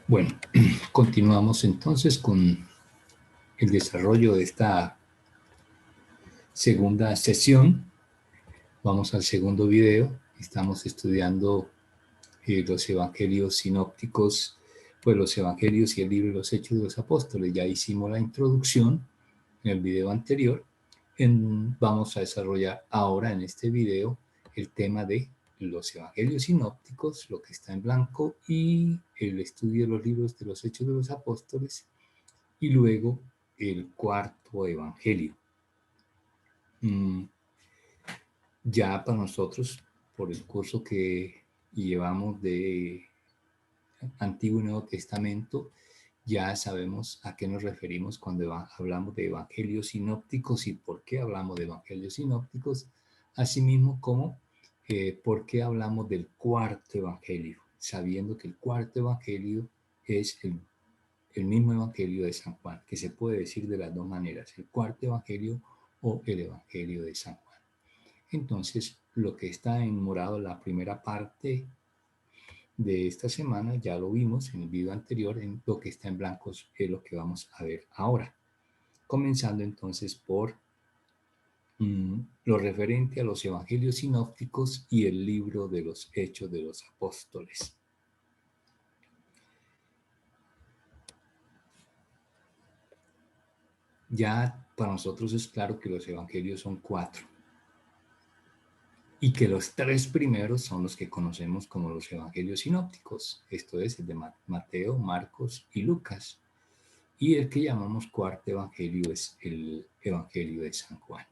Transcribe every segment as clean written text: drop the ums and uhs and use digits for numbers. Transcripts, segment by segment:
Bueno, continuamos entonces con el desarrollo de esta segunda sesión. Vamos al segundo video. Estamos estudiando los evangelios sinópticos, pues los evangelios y el libro de los Hechos de los Apóstoles. Ya hicimos la introducción en el video anterior. Vamos a desarrollar ahora en este video el tema de los evangelios sinópticos, lo que está en blanco, y el estudio de los libros de los Hechos de los Apóstoles, y luego el cuarto evangelio. Ya para nosotros, por el curso que llevamos de Antiguo y Nuevo Testamento, ya sabemos a qué nos referimos cuando hablamos de evangelios sinópticos y por qué hablamos de evangelios sinópticos, asimismo como por qué hablamos del cuarto evangelio, sabiendo que el cuarto evangelio es el mismo evangelio de San Juan, que se puede decir de las dos maneras, el cuarto evangelio o el evangelio de San Juan. Entonces, lo que está en morado, la primera parte de esta semana, ya lo vimos en el video anterior, en lo que está en blancos es lo que vamos a ver ahora. Comenzando entonces por lo referente a los evangelios sinópticos y el libro de los Hechos de los Apóstoles. Ya para nosotros es claro que los evangelios son 4 y que los 3 primeros son los que conocemos como los evangelios sinópticos, esto es el de Mateo, Marcos y Lucas, y el que llamamos cuarto evangelio es el evangelio de San Juan.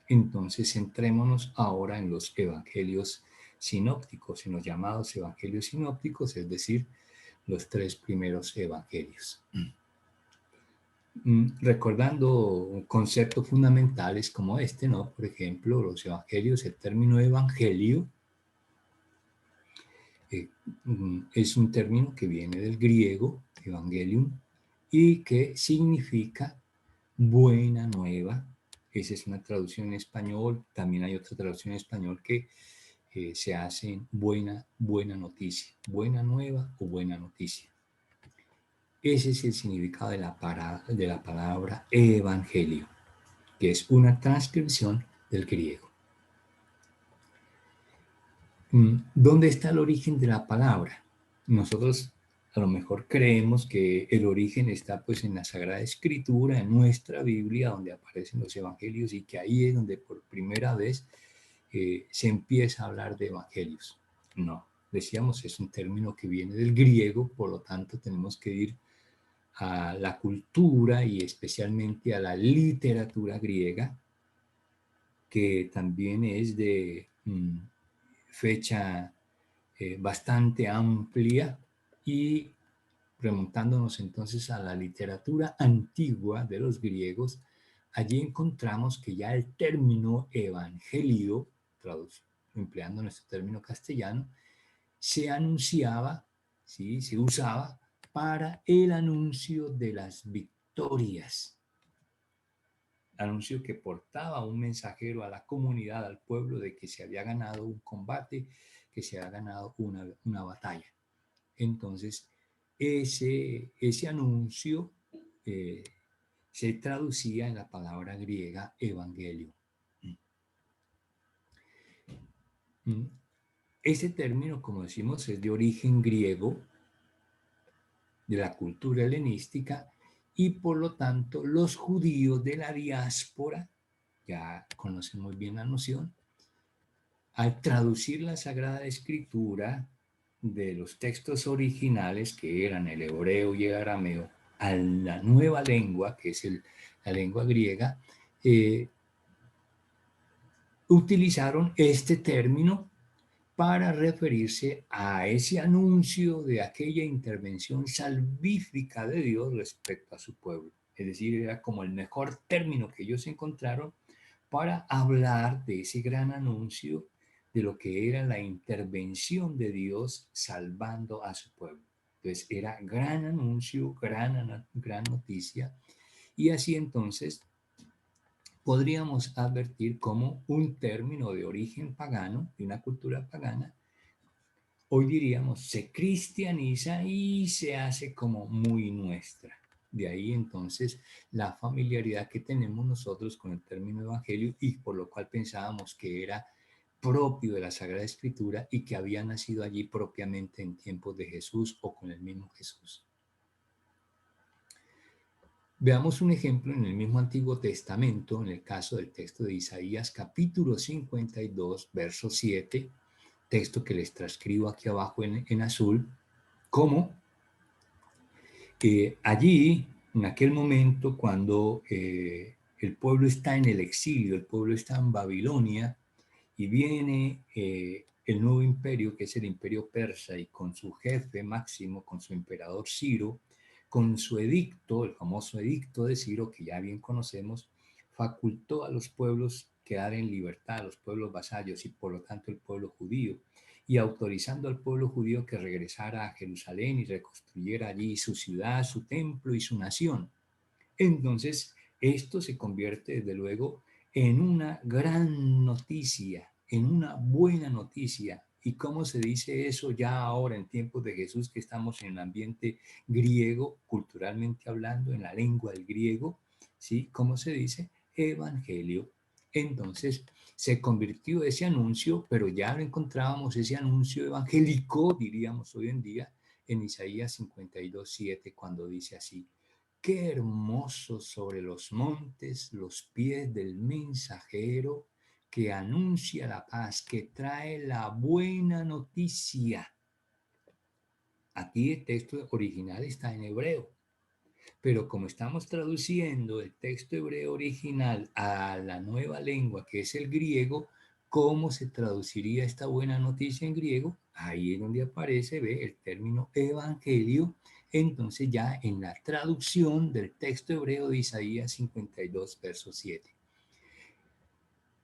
Entonces centrémonos ahora en los evangelios sinópticos, en los llamados evangelios sinópticos, es decir, los 3 primeros evangelios. Recordando conceptos fundamentales como este, ¿no? Por ejemplo, los evangelios, el término evangelio es un término que viene del griego, evangelium, y que significa buena nueva. Esa es una traducción en español. También hay otra traducción en español que se hace en buena noticia, buena nueva o buena noticia. Ese es el significado de la palabra evangelio, que es una transcripción del griego. ¿Dónde está el origen de la palabra? Nosotros a lo mejor creemos que el origen está pues en la Sagrada Escritura, en nuestra Biblia, donde aparecen los evangelios, y que ahí es donde por primera vez se empieza a hablar de evangelios. No, decíamos, es un término que viene del griego, por lo tanto tenemos que ir a la cultura y especialmente a la literatura griega, que también es de fecha bastante amplia, y remontándonos entonces a la literatura antigua de los griegos, allí encontramos que ya el término evangelio, empleando nuestro término castellano, se anunciaba, ¿sí? Se usaba para el anuncio de las victorias. Anuncio que portaba un mensajero a la comunidad, al pueblo, de que se había ganado un combate, que se había ganado una batalla. Entonces, ese anuncio se traducía en la palabra griega evangelio. Ese término, como decimos, es de origen griego, de la cultura helenística, y por lo tanto los judíos de la diáspora, ya conocemos bien la noción, al traducir la Sagrada Escritura de los textos originales, que eran el hebreo y el arameo, a la nueva lengua, que es la lengua griega, utilizaron este término para referirse a ese anuncio de aquella intervención salvífica de Dios respecto a su pueblo. Es decir, era como el mejor término que ellos encontraron para hablar de ese gran anuncio de lo que era la intervención de Dios salvando a su pueblo. Entonces era gran anuncio, gran noticia, y así entonces podríamos advertir como un término de origen pagano, de una cultura pagana, hoy diríamos, se cristianiza y se hace como muy nuestra. De ahí entonces la familiaridad que tenemos nosotros con el término evangelio y por lo cual pensábamos que era propio de la Sagrada Escritura y que había nacido allí propiamente en tiempos de Jesús o con el mismo Jesús. Veamos un ejemplo en el mismo Antiguo Testamento, en el caso del texto de Isaías capítulo 52, verso 7, texto que les transcribo aquí abajo en azul, como allí, en aquel momento, cuando el pueblo está en el exilio, el pueblo está en Babilonia, y viene el nuevo imperio, que es el imperio persa, y con su jefe máximo, con su emperador Ciro, con su edicto, el famoso edicto de Ciro, que ya bien conocemos, facultó a los pueblos quedar en libertad, a los pueblos vasallos y por lo tanto el pueblo judío, y autorizando al pueblo judío que regresara a Jerusalén y reconstruyera allí su ciudad, su templo y su nación. Entonces, esto se convierte desde luego en una gran noticia, en una buena noticia. ¿Y cómo se dice eso ya ahora en tiempos de Jesús que estamos en el ambiente griego, culturalmente hablando, en la lengua del griego? ¿Sí? ¿Cómo se dice? Evangelio. Entonces se convirtió ese anuncio, pero ya lo encontrábamos ese anuncio evangélico, diríamos hoy en día, en Isaías 52:7, cuando dice así: qué hermosos sobre los montes los pies del mensajero que anuncia la paz, que trae la buena noticia. Aquí el texto original está en hebreo, pero como estamos traduciendo el texto hebreo original a la nueva lengua, que es el griego, ¿cómo se traduciría esta buena noticia en griego? Ahí es donde aparece, ve, el término evangelio. Entonces ya en la traducción del texto hebreo de Isaías 52, verso 7.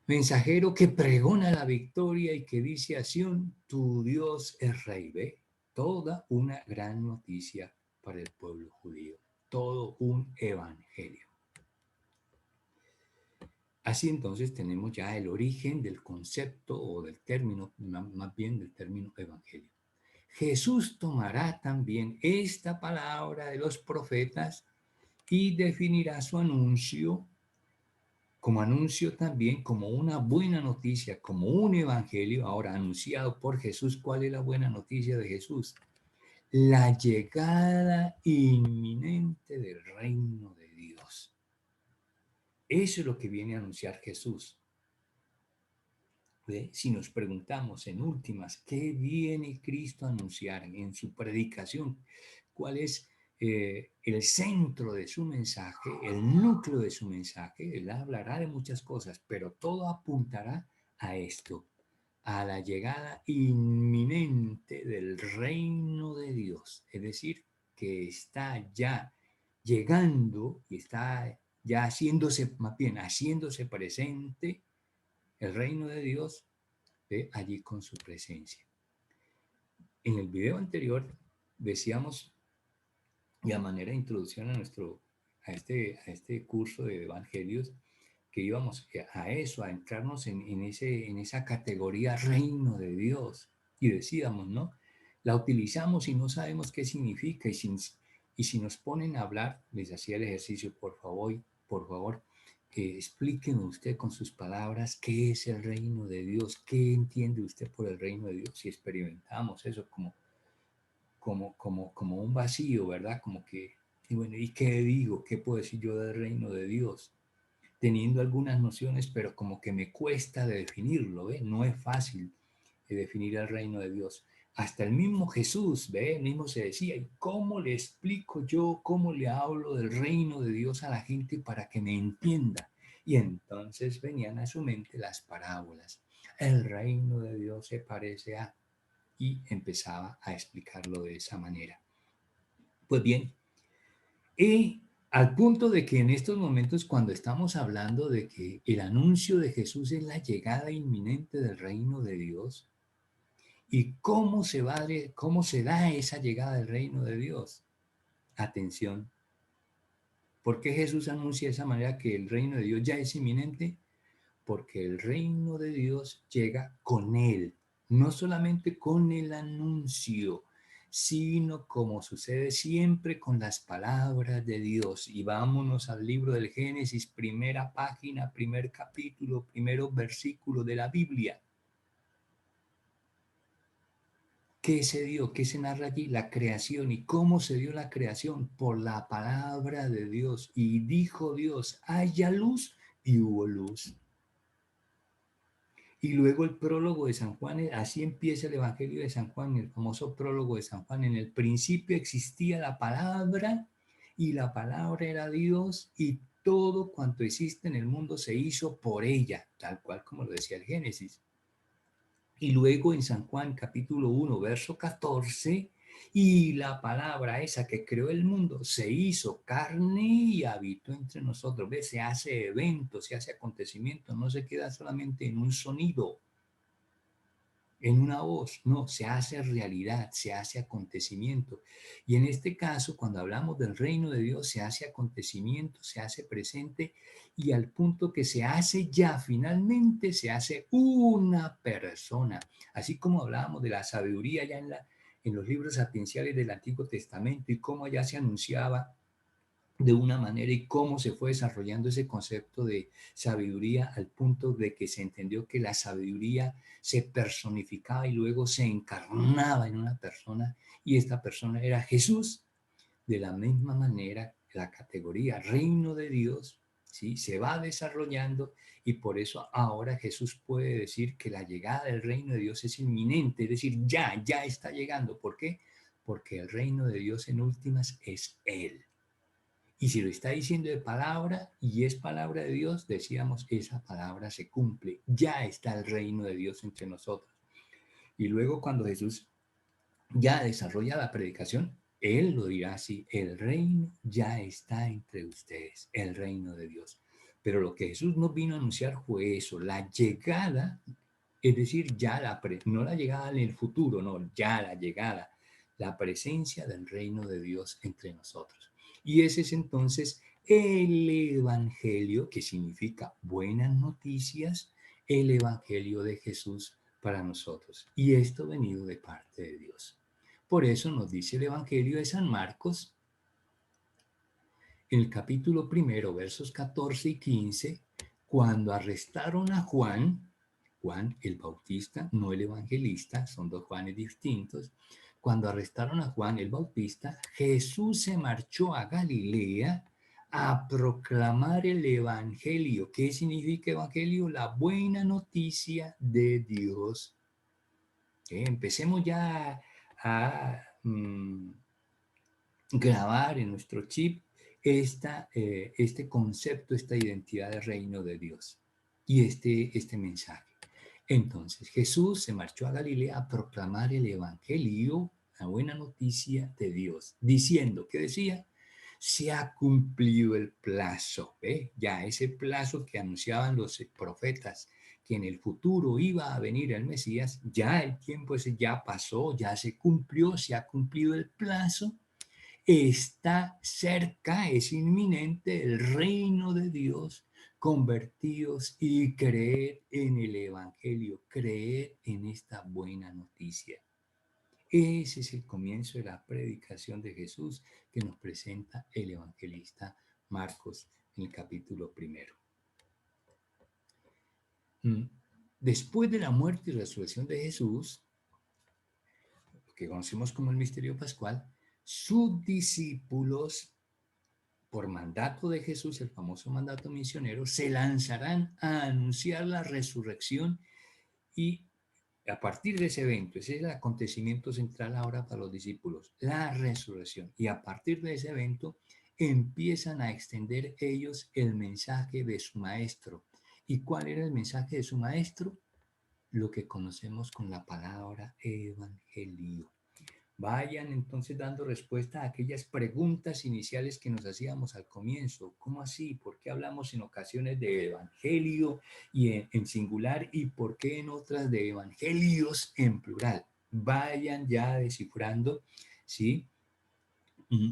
Mensajero que pregona la victoria y que dice a Sión, tu Dios es rey. Ve, toda una gran noticia para el pueblo judío, todo un evangelio. Así entonces tenemos ya el origen del concepto o del término, más bien del término evangelio. Jesús tomará también esta palabra de los profetas y definirá su anuncio como anuncio también, como una buena noticia, como un evangelio, ahora anunciado por Jesús. ¿Cuál es la buena noticia de Jesús? La llegada inminente del reino de Dios. Eso es lo que viene a anunciar Jesús. ¿Ve? Si nos preguntamos en últimas, ¿qué viene Cristo a anunciar en su predicación? ¿Cuál es el centro de su mensaje, el núcleo de su mensaje? Él hablará de muchas cosas, pero todo apuntará a esto, a la llegada inminente del reino de Dios. Es decir, que está ya llegando y está ya haciéndose, más bien haciéndose presente el reino de Dios, allí con su presencia. En el video anterior decíamos, y a manera de introducción a este curso de evangelios, que íbamos a eso, a entrarnos en esa categoría reino de Dios. Y decíamos, ¿no? La utilizamos y no sabemos qué significa. Y si nos ponen a hablar, les hacía el ejercicio, por favor, explíquenos usted con sus palabras qué es el reino de Dios, qué entiende usted por el reino de Dios. Si experimentamos eso como un vacío, ¿verdad? Como que, y bueno, ¿y qué digo? ¿Qué puedo decir yo del reino de Dios? Teniendo algunas nociones, pero como que me cuesta de definirlo, ¿ve? No es fácil definir el reino de Dios. Hasta el mismo Jesús, ¿ve? El mismo se decía, ¿y cómo le explico yo, cómo le hablo del reino de Dios a la gente para que me entienda? Y entonces venían a su mente las parábolas. El reino de Dios se parece a... Y empezaba a explicarlo de esa manera. Pues bien, y al punto de que en estos momentos, cuando estamos hablando de que el anuncio de Jesús es la llegada inminente del reino de Dios, ¿y cómo se da esa llegada del reino de Dios? Atención, ¿por qué Jesús anuncia de esa manera que el reino de Dios ya es inminente? Porque el reino de Dios llega con Él. no solamente con el anuncio, sino como sucede siempre con las palabras de Dios. Y vámonos al libro del Génesis, primera página, primer capítulo, primeros versículos de la Biblia. ¿Qué se dio? ¿Qué se narra allí? La creación. ¿Y cómo se dio la creación? Por la palabra de Dios. Y dijo Dios, haya luz, y hubo luz. Y luego el prólogo de San Juan, así empieza el Evangelio de San Juan, el famoso prólogo de San Juan. En el principio existía la palabra, y la palabra era Dios, y todo cuanto existe en el mundo se hizo por ella, tal cual como lo decía el Génesis. Y luego en San Juan capítulo 1, verso 14, y la palabra esa que creó el mundo se hizo carne y habitó entre nosotros. ¿Ves? Se hace evento, se hace acontecimiento, no se queda solamente en un sonido, en una voz, no, se hace realidad, se hace acontecimiento. Y en este caso, cuando hablamos del reino de Dios, se hace acontecimiento, se hace presente y al punto que se hace ya, finalmente se hace una persona. Así como hablábamos de la sabiduría ya en los libros sapienciales del Antiguo Testamento y cómo ya se anunciaba de una manera y cómo se fue desarrollando ese concepto de sabiduría al punto de que se entendió que la sabiduría se personificaba y luego se encarnaba en una persona y esta persona era Jesús. De la misma manera, la categoría reino de Dios, ¿sí?, se va desarrollando y por eso ahora Jesús puede decir que la llegada del reino de Dios es inminente, es decir, ya está llegando. ¿Por qué? Porque el reino de Dios en últimas es Él. Y si lo está diciendo de palabra y es palabra de Dios, decíamos, esa palabra se cumple. Ya está el reino de Dios entre nosotros. Y luego cuando Jesús ya desarrolla la predicación, Él lo dirá así, el reino ya está entre ustedes, el reino de Dios. Pero lo que Jesús nos vino a anunciar fue eso, la llegada, es decir, ya no la llegada en el futuro, no, ya la llegada, la presencia del reino de Dios entre nosotros. Y ese es entonces el Evangelio, que significa buenas noticias, el Evangelio de Jesús para nosotros. Y esto venido de parte de Dios. Por eso nos dice el Evangelio de San Marcos, en el capítulo primero, versos 14 y 15, cuando arrestaron a Juan, Juan el Bautista, no el evangelista, son dos Juanes distintos. Cuando arrestaron a Juan el Bautista, Jesús se marchó a Galilea a proclamar el evangelio. ¿Qué significa evangelio? La buena noticia de Dios. Empecemos ya a grabar en nuestro chip este concepto, esta identidad de reino de Dios y este mensaje. Entonces Jesús se marchó a Galilea a proclamar el evangelio, la buena noticia de Dios, diciendo, ¿qué decía? Se ha cumplido el plazo, ¿eh? Ya ese plazo que anunciaban los profetas, que en el futuro iba a venir el Mesías, ya el tiempo ese ya pasó, ya se cumplió, se ha cumplido el plazo, está cerca, es inminente el reino de Dios. Convertidos y creer en el Evangelio, creer en esta buena noticia. Ese es el comienzo de la predicación de Jesús que nos presenta el evangelista Marcos en el capítulo primero. Después de la muerte y resurrección de Jesús, lo que conocemos como el misterio pascual, sus discípulos, por mandato de Jesús, el famoso mandato misionero, se lanzarán a anunciar la resurrección y a partir de ese evento, ese es el acontecimiento central ahora para los discípulos, la resurrección. Y a partir de ese evento empiezan a extender ellos el mensaje de su maestro. ¿Y cuál era el mensaje de su maestro? Lo que conocemos con la palabra evangelio. Vayan entonces dando respuesta a aquellas preguntas iniciales que nos hacíamos al comienzo. ¿Cómo así? ¿Por qué hablamos en ocasiones de evangelio y en singular y por qué en otras de evangelios en plural? Vayan ya descifrando, ¿sí?,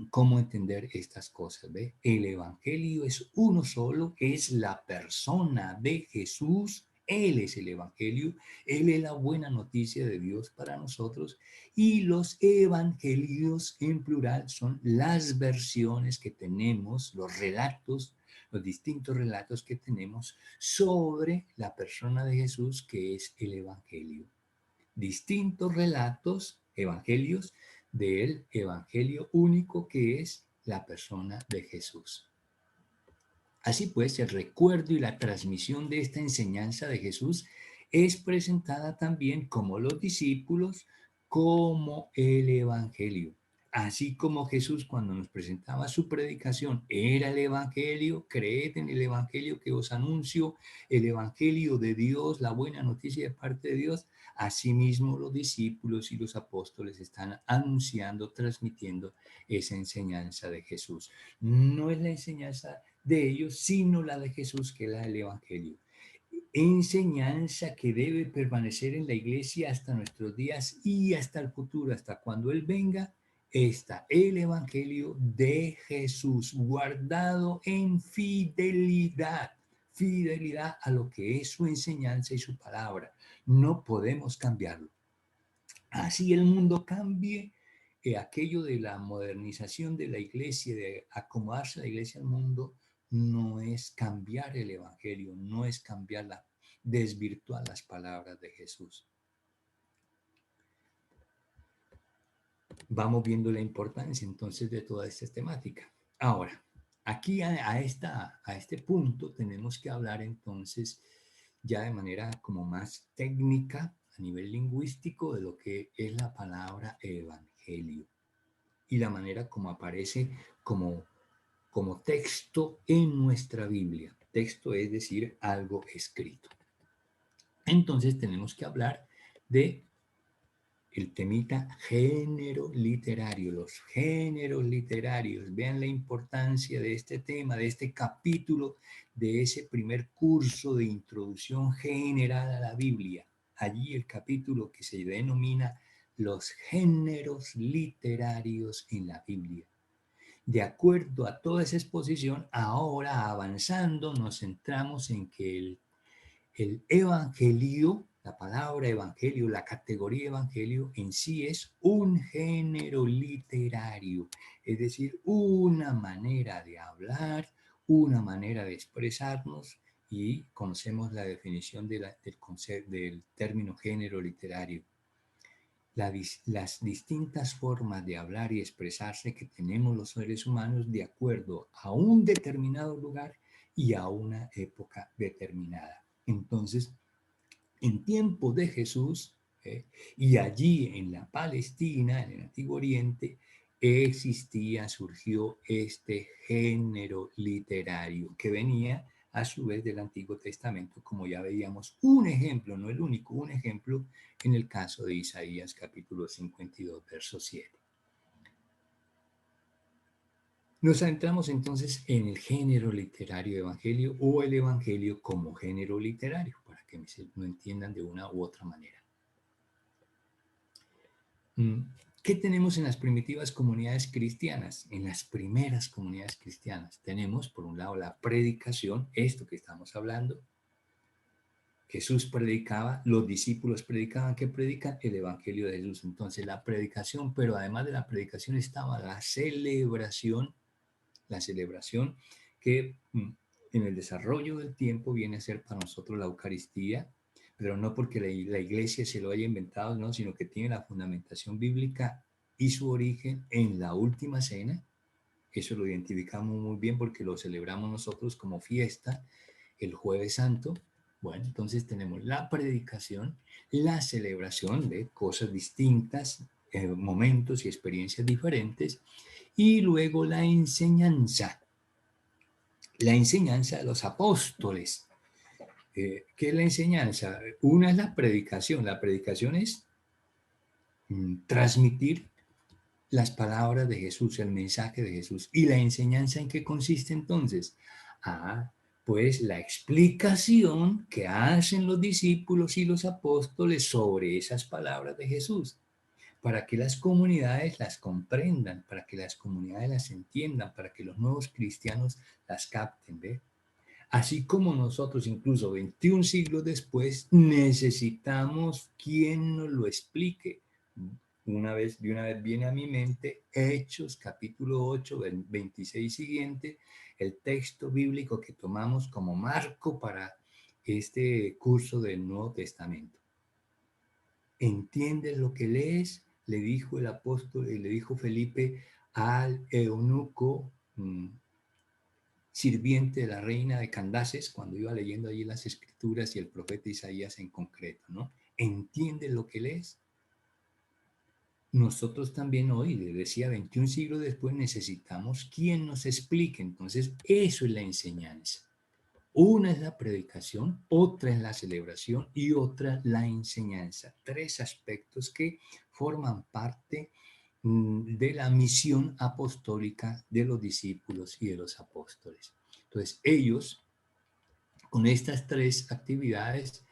cómo entender estas cosas. ¿Ve? El evangelio es uno solo, es la persona de Jesús Él es el Evangelio, Él es la buena noticia de Dios para nosotros, y los evangelios en plural son las versiones que tenemos, los relatos, los distintos relatos que tenemos sobre la persona de Jesús, que es el Evangelio. Distintos relatos, evangelios, del Evangelio único que es la persona de Jesús. Así pues, el recuerdo y la transmisión de esta enseñanza de Jesús es presentada también como los discípulos, como el Evangelio. Así como Jesús cuando nos presentaba su predicación era el Evangelio, creed en el Evangelio que os anuncio, el Evangelio de Dios, la buena noticia de parte de Dios, asimismo los discípulos y los apóstoles están anunciando, transmitiendo esa enseñanza de Jesús. No es la enseñanza de ellos, sino la de Jesús, que es la del Evangelio. Enseñanza que debe permanecer en la iglesia hasta nuestros días y hasta el futuro, hasta cuando Él venga. Está el Evangelio de Jesús, guardado en fidelidad, fidelidad a lo que es su enseñanza y su palabra. No podemos cambiarlo. Así el mundo cambie, aquello de la modernización de la iglesia, de acomodarse la iglesia al mundo, no es cambiar el Evangelio, no es cambiarla, desvirtuar las palabras de Jesús. Vamos viendo la importancia entonces de toda esta temática. Ahora, aquí a este punto tenemos que hablar entonces ya de manera como más técnica a nivel lingüístico de lo que es la palabra evangelio y la manera como aparece como texto en nuestra Biblia. Texto es decir, algo escrito. Entonces tenemos que hablar de el temita género literario, los géneros literarios. Vean la importancia de este tema, de este capítulo, de ese primer curso de introducción general a la Biblia. Allí el capítulo que se denomina los géneros literarios en la Biblia. De acuerdo a toda esa exposición, ahora avanzando nos centramos en que el evangelio, la palabra evangelio, la categoría evangelio en sí es un género literario, es decir, una manera de hablar, una manera de expresarnos, y conocemos la definición del término género literario. Las distintas formas de hablar y expresarse que tenemos los seres humanos de acuerdo a un determinado lugar y a una época determinada. Entonces, en tiempos de Jesús, y allí en la Palestina, en el Antiguo Oriente, surgió este género literario que venía a su vez del Antiguo Testamento, como ya veíamos, un ejemplo, no el único, un ejemplo en el caso de Isaías capítulo 52, verso 7. Nos centramos entonces en el género literario evangelio o el evangelio como género literario, para que lo entiendan de una u otra manera. ¿Qué tenemos en las primitivas comunidades cristianas? En las primeras comunidades cristianas tenemos, por un lado, la predicación, esto que estamos hablando. Jesús predicaba, los discípulos predicaban. ¿Qué predican? El Evangelio de Jesús. Entonces, la predicación, pero además de la predicación estaba la celebración que en el desarrollo del tiempo viene a ser para nosotros la Eucaristía, pero no porque la iglesia se lo haya inventado, no, sino que tiene la fundamentación bíblica y su origen en la última cena. Eso lo identificamos muy bien porque lo celebramos nosotros como fiesta el Jueves Santo. Bueno, entonces tenemos la predicación, la celebración de cosas distintas, momentos y experiencias diferentes, y luego la enseñanza de los apóstoles. ¿Qué es la enseñanza? Una es la predicación. La predicación es transmitir las palabras de Jesús, el mensaje de Jesús. ¿Y la enseñanza en qué consiste entonces? Pues la explicación que hacen los discípulos y los apóstoles sobre esas palabras de Jesús, para que las comunidades las comprendan, para que las comunidades las entiendan, para que los nuevos cristianos las capten, ¿ve? Así como nosotros, incluso 21 siglos después, necesitamos quien nos lo explique. De una vez viene a mi mente Hechos, capítulo 8, 26 siguiente, el texto bíblico que tomamos como marco para este curso del Nuevo Testamento. ¿Entiendes lo que lees? Le dijo el apóstol, le dijo Felipe al eunuco, sirviente de la reina de Candaces, cuando iba leyendo allí las escrituras y el profeta Isaías en concreto, ¿no? ¿Entiendes lo que lees? Nosotros también hoy, le decía, 21 siglos después, necesitamos quien nos explique. Entonces, eso es la enseñanza. Una es la predicación, otra es la celebración y otra la enseñanza. Tres aspectos que forman parte de la misión apostólica de los discípulos y de los apóstoles. Entonces, ellos, con estas tres actividades,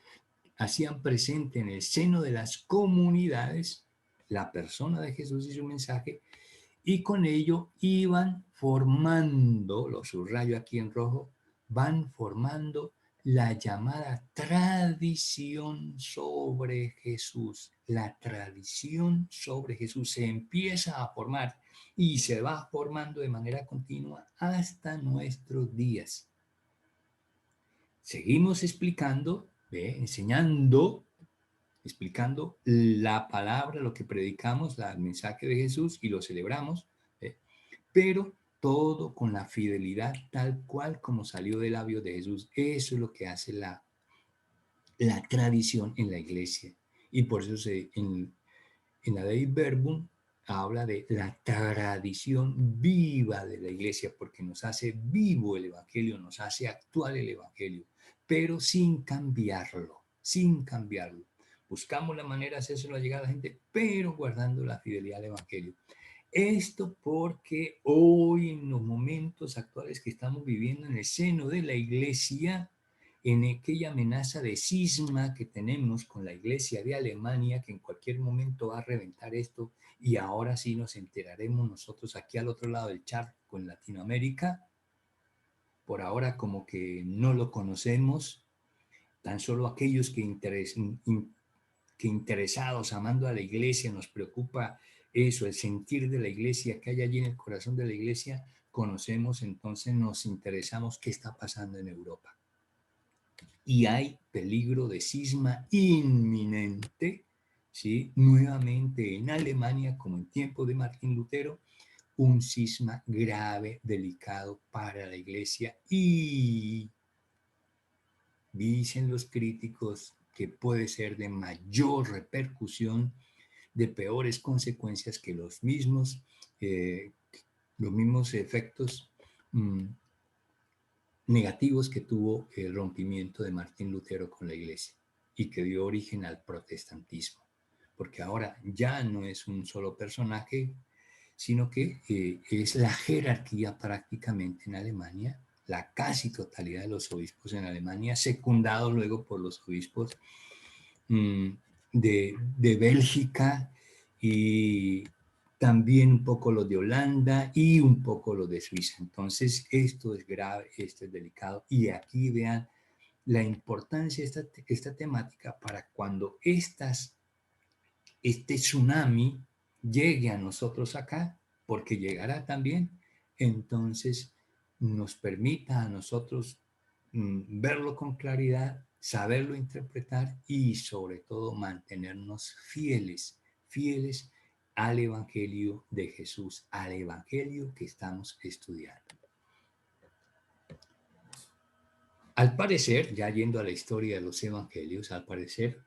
hacían presente en el seno de las comunidades la persona de Jesús y su mensaje, y con ello iban formando, lo subrayo aquí en rojo, van formando la llamada tradición sobre Jesús. La tradición sobre Jesús se empieza a formar y se va formando de manera continua hasta nuestros días. Seguimos explicando, enseñando, explicando la palabra, lo que predicamos, el mensaje de Jesús y lo celebramos, pero todo con la fidelidad tal cual como salió del labio de Jesús. Eso es lo que hace la tradición en la iglesia. Y por eso en la Dei Verbum habla de la tradición viva de la iglesia, porque nos hace vivo el Evangelio, nos hace actual el Evangelio, pero sin cambiarlo, sin cambiarlo. Buscamos la manera de hacérselo llegar a la gente, pero guardando la fidelidad al Evangelio. Esto porque hoy, en los momentos actuales que estamos viviendo en el seno de la iglesia, en aquella amenaza de cisma que tenemos con la iglesia de Alemania, que en cualquier momento va a reventar esto, y ahora sí nos enteraremos nosotros aquí al otro lado del charco en Latinoamérica, por ahora como que no lo conocemos, tan solo aquellos que interesados, amando a la iglesia, nos preocupa eso, el sentir de la iglesia que hay allí en el corazón de la iglesia, conocemos, entonces nos interesamos qué está pasando en Europa. Y hay peligro de cisma inminente, ¿sí? Nuevamente en Alemania, como en tiempo de Martín Lutero, un cisma grave, delicado para la iglesia, y dicen los críticos que puede ser de mayor repercusión, de peores consecuencias que los mismos efectos negativos que tuvo el rompimiento de Martín Lutero con la iglesia y que dio origen al protestantismo. Porque ahora ya no es un solo personaje, sino que es la jerarquía prácticamente en Alemania, la casi totalidad de los obispos en Alemania, secundado luego por los obispos de Bélgica y también un poco los de Holanda y un poco los de Suiza. Entonces, esto es grave, esto es delicado. Y aquí vean la importancia de esta temática para cuando este tsunami llegue a nosotros acá, porque llegará también, entonces nos permita a nosotros verlo con claridad, saberlo interpretar y sobre todo mantenernos fieles al Evangelio de Jesús, al Evangelio que estamos estudiando. Al parecer, ya yendo a la historia de los Evangelios, al parecer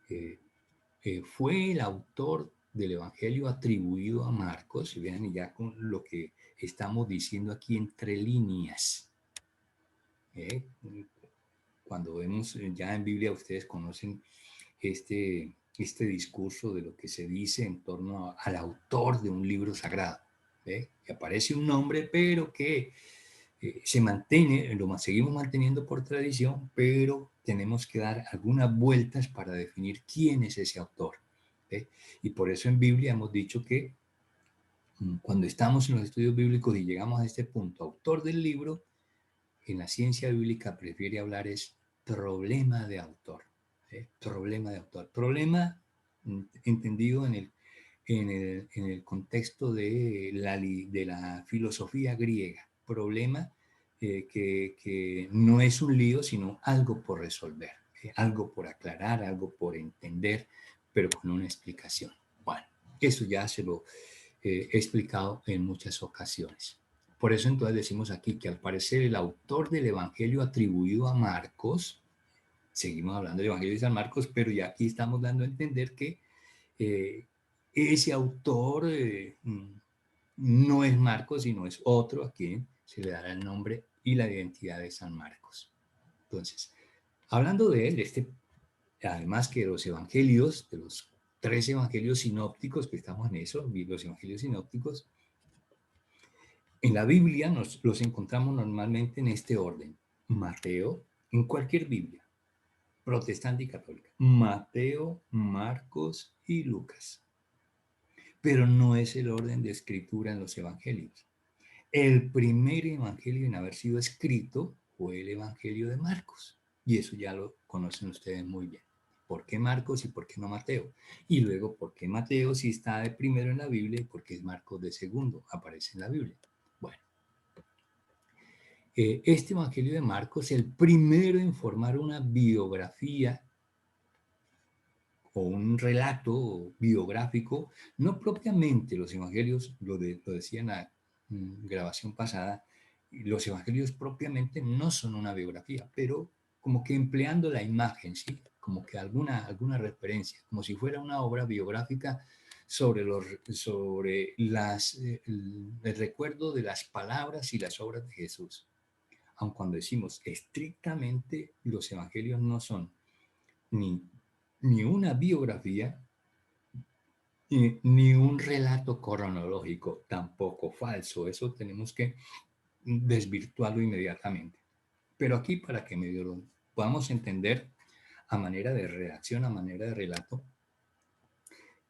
fue el autor del Evangelio atribuido a Marcos, y vean ya con lo que estamos diciendo aquí entre líneas. Cuando vemos ya en Biblia, ustedes conocen este discurso de lo que se dice en torno al autor de un libro sagrado, que aparece un nombre, pero que se mantiene, seguimos manteniendo por tradición, pero tenemos que dar algunas vueltas para definir quién es ese autor. Y por eso en Biblia hemos dicho que cuando estamos en los estudios bíblicos y llegamos a este punto, autor del libro, en la ciencia bíblica prefiere hablar es problema de autor. Problema de autor. Problema entendido en el contexto de la filosofía griega. Problema que no es un lío, sino algo por resolver, algo por aclarar, algo por entender, pero con una explicación. Bueno, eso ya se lo he explicado en muchas ocasiones. Por eso entonces decimos aquí que al parecer el autor del Evangelio atribuido a Marcos, seguimos hablando del Evangelio de San Marcos, pero ya aquí estamos dando a entender que ese autor no es Marcos, sino es otro a quien se le dará el nombre y la identidad de San Marcos. Entonces, hablando de él, además que los evangelios, de los 3 evangelios sinópticos, que estamos en eso, los evangelios sinópticos, en la Biblia los encontramos normalmente en este orden. Mateo, en cualquier Biblia, protestante y católica. Mateo, Marcos y Lucas. Pero no es el orden de escritura en los evangelios. El primer evangelio en haber sido escrito fue el evangelio de Marcos. Y eso ya lo conocen ustedes muy bien. ¿Por qué Marcos y por qué no Mateo? Y luego, ¿por qué Mateo si está de primero en la Biblia y por qué es Marcos de segundo? Aparece en la Biblia. Bueno, este evangelio de Marcos, el primero en formar una biografía o un relato biográfico, no propiamente los evangelios, lo decía en la grabación pasada, los evangelios propiamente no son una biografía, pero como que empleando la imagen, ¿sí? Como que alguna referencia, como si fuera una obra biográfica sobre el recuerdo de las palabras y las obras de Jesús. Aun cuando decimos estrictamente los evangelios no son ni una biografía, ni un relato cronológico, tampoco falso. Eso tenemos que desvirtuarlo inmediatamente. Pero aquí, para que medio lo podamos entender a manera de redacción, a manera de relato,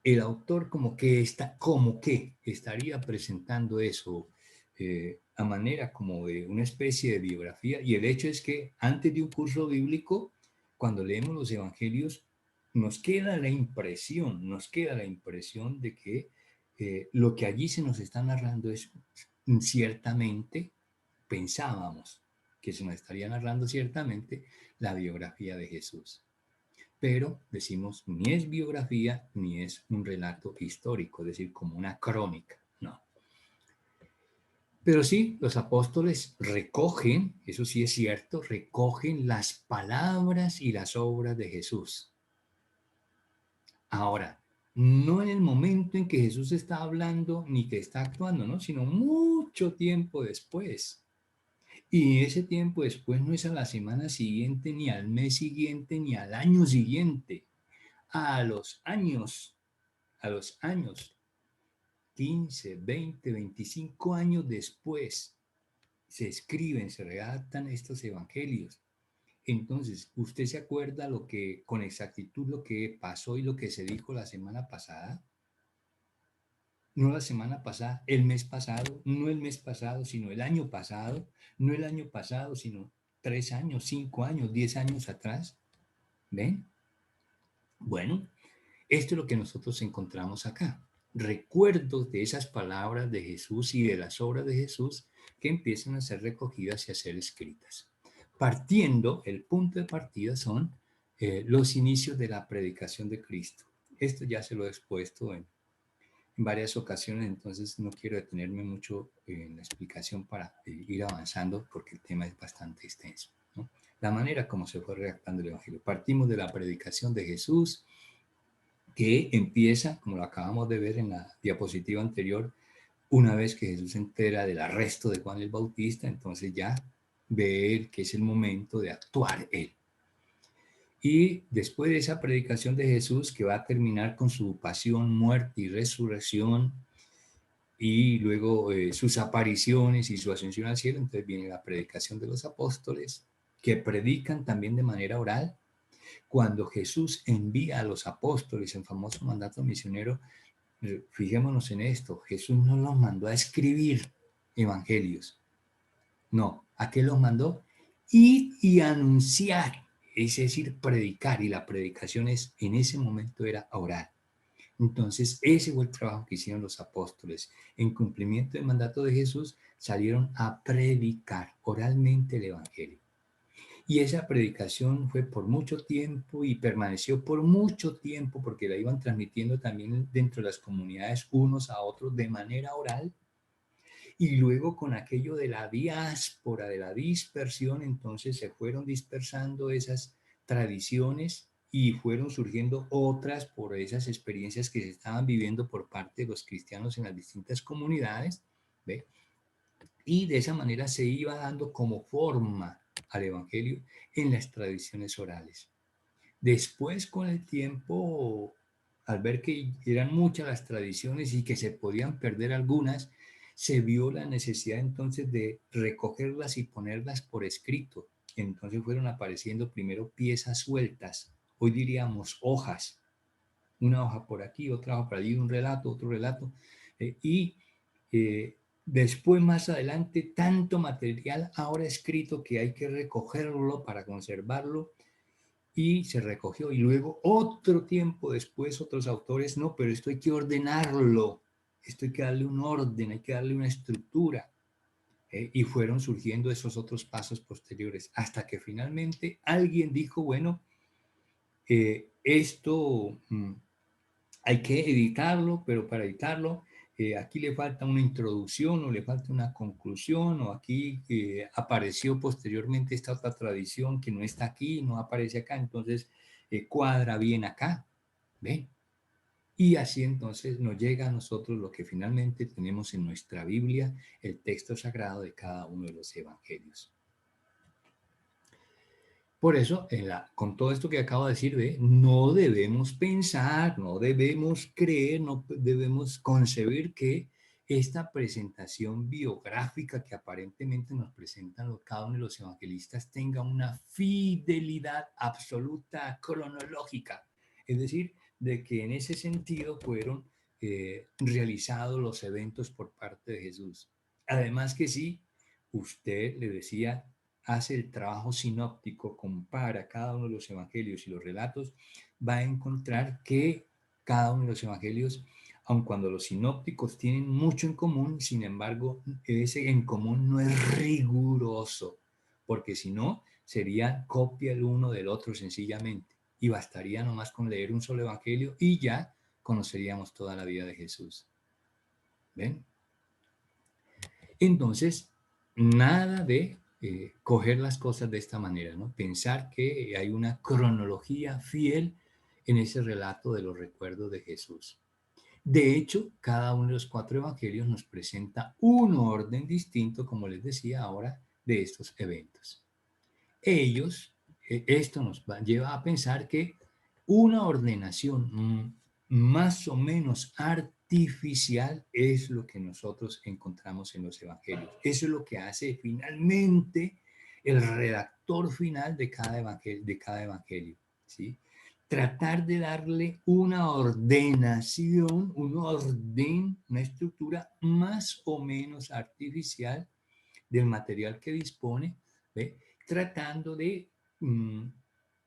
el autor como que estaría presentando eso a manera como de una especie de biografía. Y el hecho es que antes de un curso bíblico, cuando leemos los evangelios, nos queda la impresión de que lo que allí se nos está narrando es ciertamente, pensábamos que se nos estaría narrando ciertamente la biografía de Jesús. Pero decimos, ni es biografía ni es un relato histórico, es decir, como una crónica, no. Pero sí, los apóstoles recogen, eso sí es cierto, recogen las palabras y las obras de Jesús. Ahora, no en el momento en que Jesús está hablando ni que está actuando, ¿no? Sino mucho tiempo después. Y ese tiempo después no es a la semana siguiente, ni al mes siguiente, ni al año siguiente. A los años, 15, 20, 25 años después, se escriben, se redactan estos evangelios. Entonces, ¿usted se acuerda con exactitud lo que pasó y lo que se dijo la semana pasada? No la semana pasada, el mes pasado, no el mes pasado, sino el año pasado, no el año pasado, sino 3 años, 5 años, 10 años atrás. ¿Ven? Bueno, esto es lo que nosotros encontramos acá. Recuerdos de esas palabras de Jesús y de las obras de Jesús que empiezan a ser recogidas y a ser escritas. El punto de partida son los inicios de la predicación de Cristo. Esto ya se lo he expuesto en varias ocasiones, entonces no quiero detenerme mucho en la explicación para ir avanzando porque el tema es bastante extenso, ¿no? La manera como se fue redactando el Evangelio. Partimos de la predicación de Jesús, que empieza, como lo acabamos de ver en la diapositiva anterior, una vez que Jesús se entera del arresto de Juan el Bautista, entonces ya ve que es el momento de actuar él. Y después de esa predicación de Jesús, que va a terminar con su pasión, muerte y resurrección, y luego sus apariciones y su ascensión al cielo, entonces viene la predicación de los apóstoles, que predican también de manera oral. Cuando Jesús envía a los apóstoles en famoso mandato misionero, fijémonos en esto, Jesús no los mandó a escribir evangelios. No, ¿a qué los mandó? y anunciar, es decir, predicar, y la predicación en ese momento era orar. Entonces, ese fue el trabajo que hicieron los apóstoles. En cumplimiento del mandato de Jesús, salieron a predicar oralmente el Evangelio. Y esa predicación fue por mucho tiempo y permaneció por mucho tiempo porque la iban transmitiendo también dentro de las comunidades unos a otros de manera oral. Y luego con aquello de la diáspora, de la dispersión, entonces se fueron dispersando esas tradiciones y fueron surgiendo otras por esas experiencias que se estaban viviendo por parte de los cristianos en las distintas comunidades, ¿ve? Y de esa manera se iba dando como forma al Evangelio en las tradiciones orales. Después, con el tiempo, al ver que eran muchas las tradiciones y que se podían perder algunas, se vio la necesidad entonces de recogerlas y ponerlas por escrito. Entonces fueron apareciendo primero piezas sueltas, hoy diríamos hojas, una hoja por aquí, otra hoja por allí, un relato, otro relato, y después más adelante tanto material ahora escrito que hay que recogerlo para conservarlo y se recogió. Y luego otro tiempo después otros autores, no, pero esto hay que ordenarlo, esto hay que darle un orden, hay que darle una estructura. Y fueron surgiendo esos otros pasos posteriores, hasta que finalmente alguien dijo, bueno, esto hay que editarlo, pero para editarlo, aquí le falta una introducción o le falta una conclusión, o aquí apareció posteriormente esta otra tradición que no está aquí, no aparece acá, entonces cuadra bien acá, ¿ven? Y así entonces nos llega a nosotros lo que finalmente tenemos en nuestra Biblia, el texto sagrado de cada uno de los evangelios. Por eso, con todo esto que acabo de decir, no debemos pensar, no debemos creer, no debemos concebir que esta presentación biográfica que aparentemente nos presentan cada uno de los evangelistas tenga una fidelidad absoluta cronológica. Es decir, de que en ese sentido fueron realizados los eventos por parte de Jesús. Además que sí, usted le decía, hace el trabajo sinóptico, compara cada uno de los evangelios y los relatos, va a encontrar que cada uno de los evangelios, aun cuando los sinópticos tienen mucho en común, sin embargo, ese en común no es riguroso, porque si no, sería copia el uno del otro sencillamente, y bastaría nomás con leer un solo evangelio y ya conoceríamos toda la vida de Jesús. ¿Ven? Entonces, nada de coger las cosas de esta manera, ¿no? Pensar que hay una cronología fiel en ese relato de los recuerdos de Jesús. De hecho, cada uno de los 4 evangelios nos presenta un orden distinto, como les decía ahora, de estos eventos. Esto nos lleva a pensar que una ordenación más o menos artificial es lo que nosotros encontramos en los evangelios. Eso es lo que hace finalmente el redactor final de cada evangelio, ¿sí? Tratar de darle una ordenación, un orden, una estructura más o menos artificial del material que dispone, ¿ve? Tratando de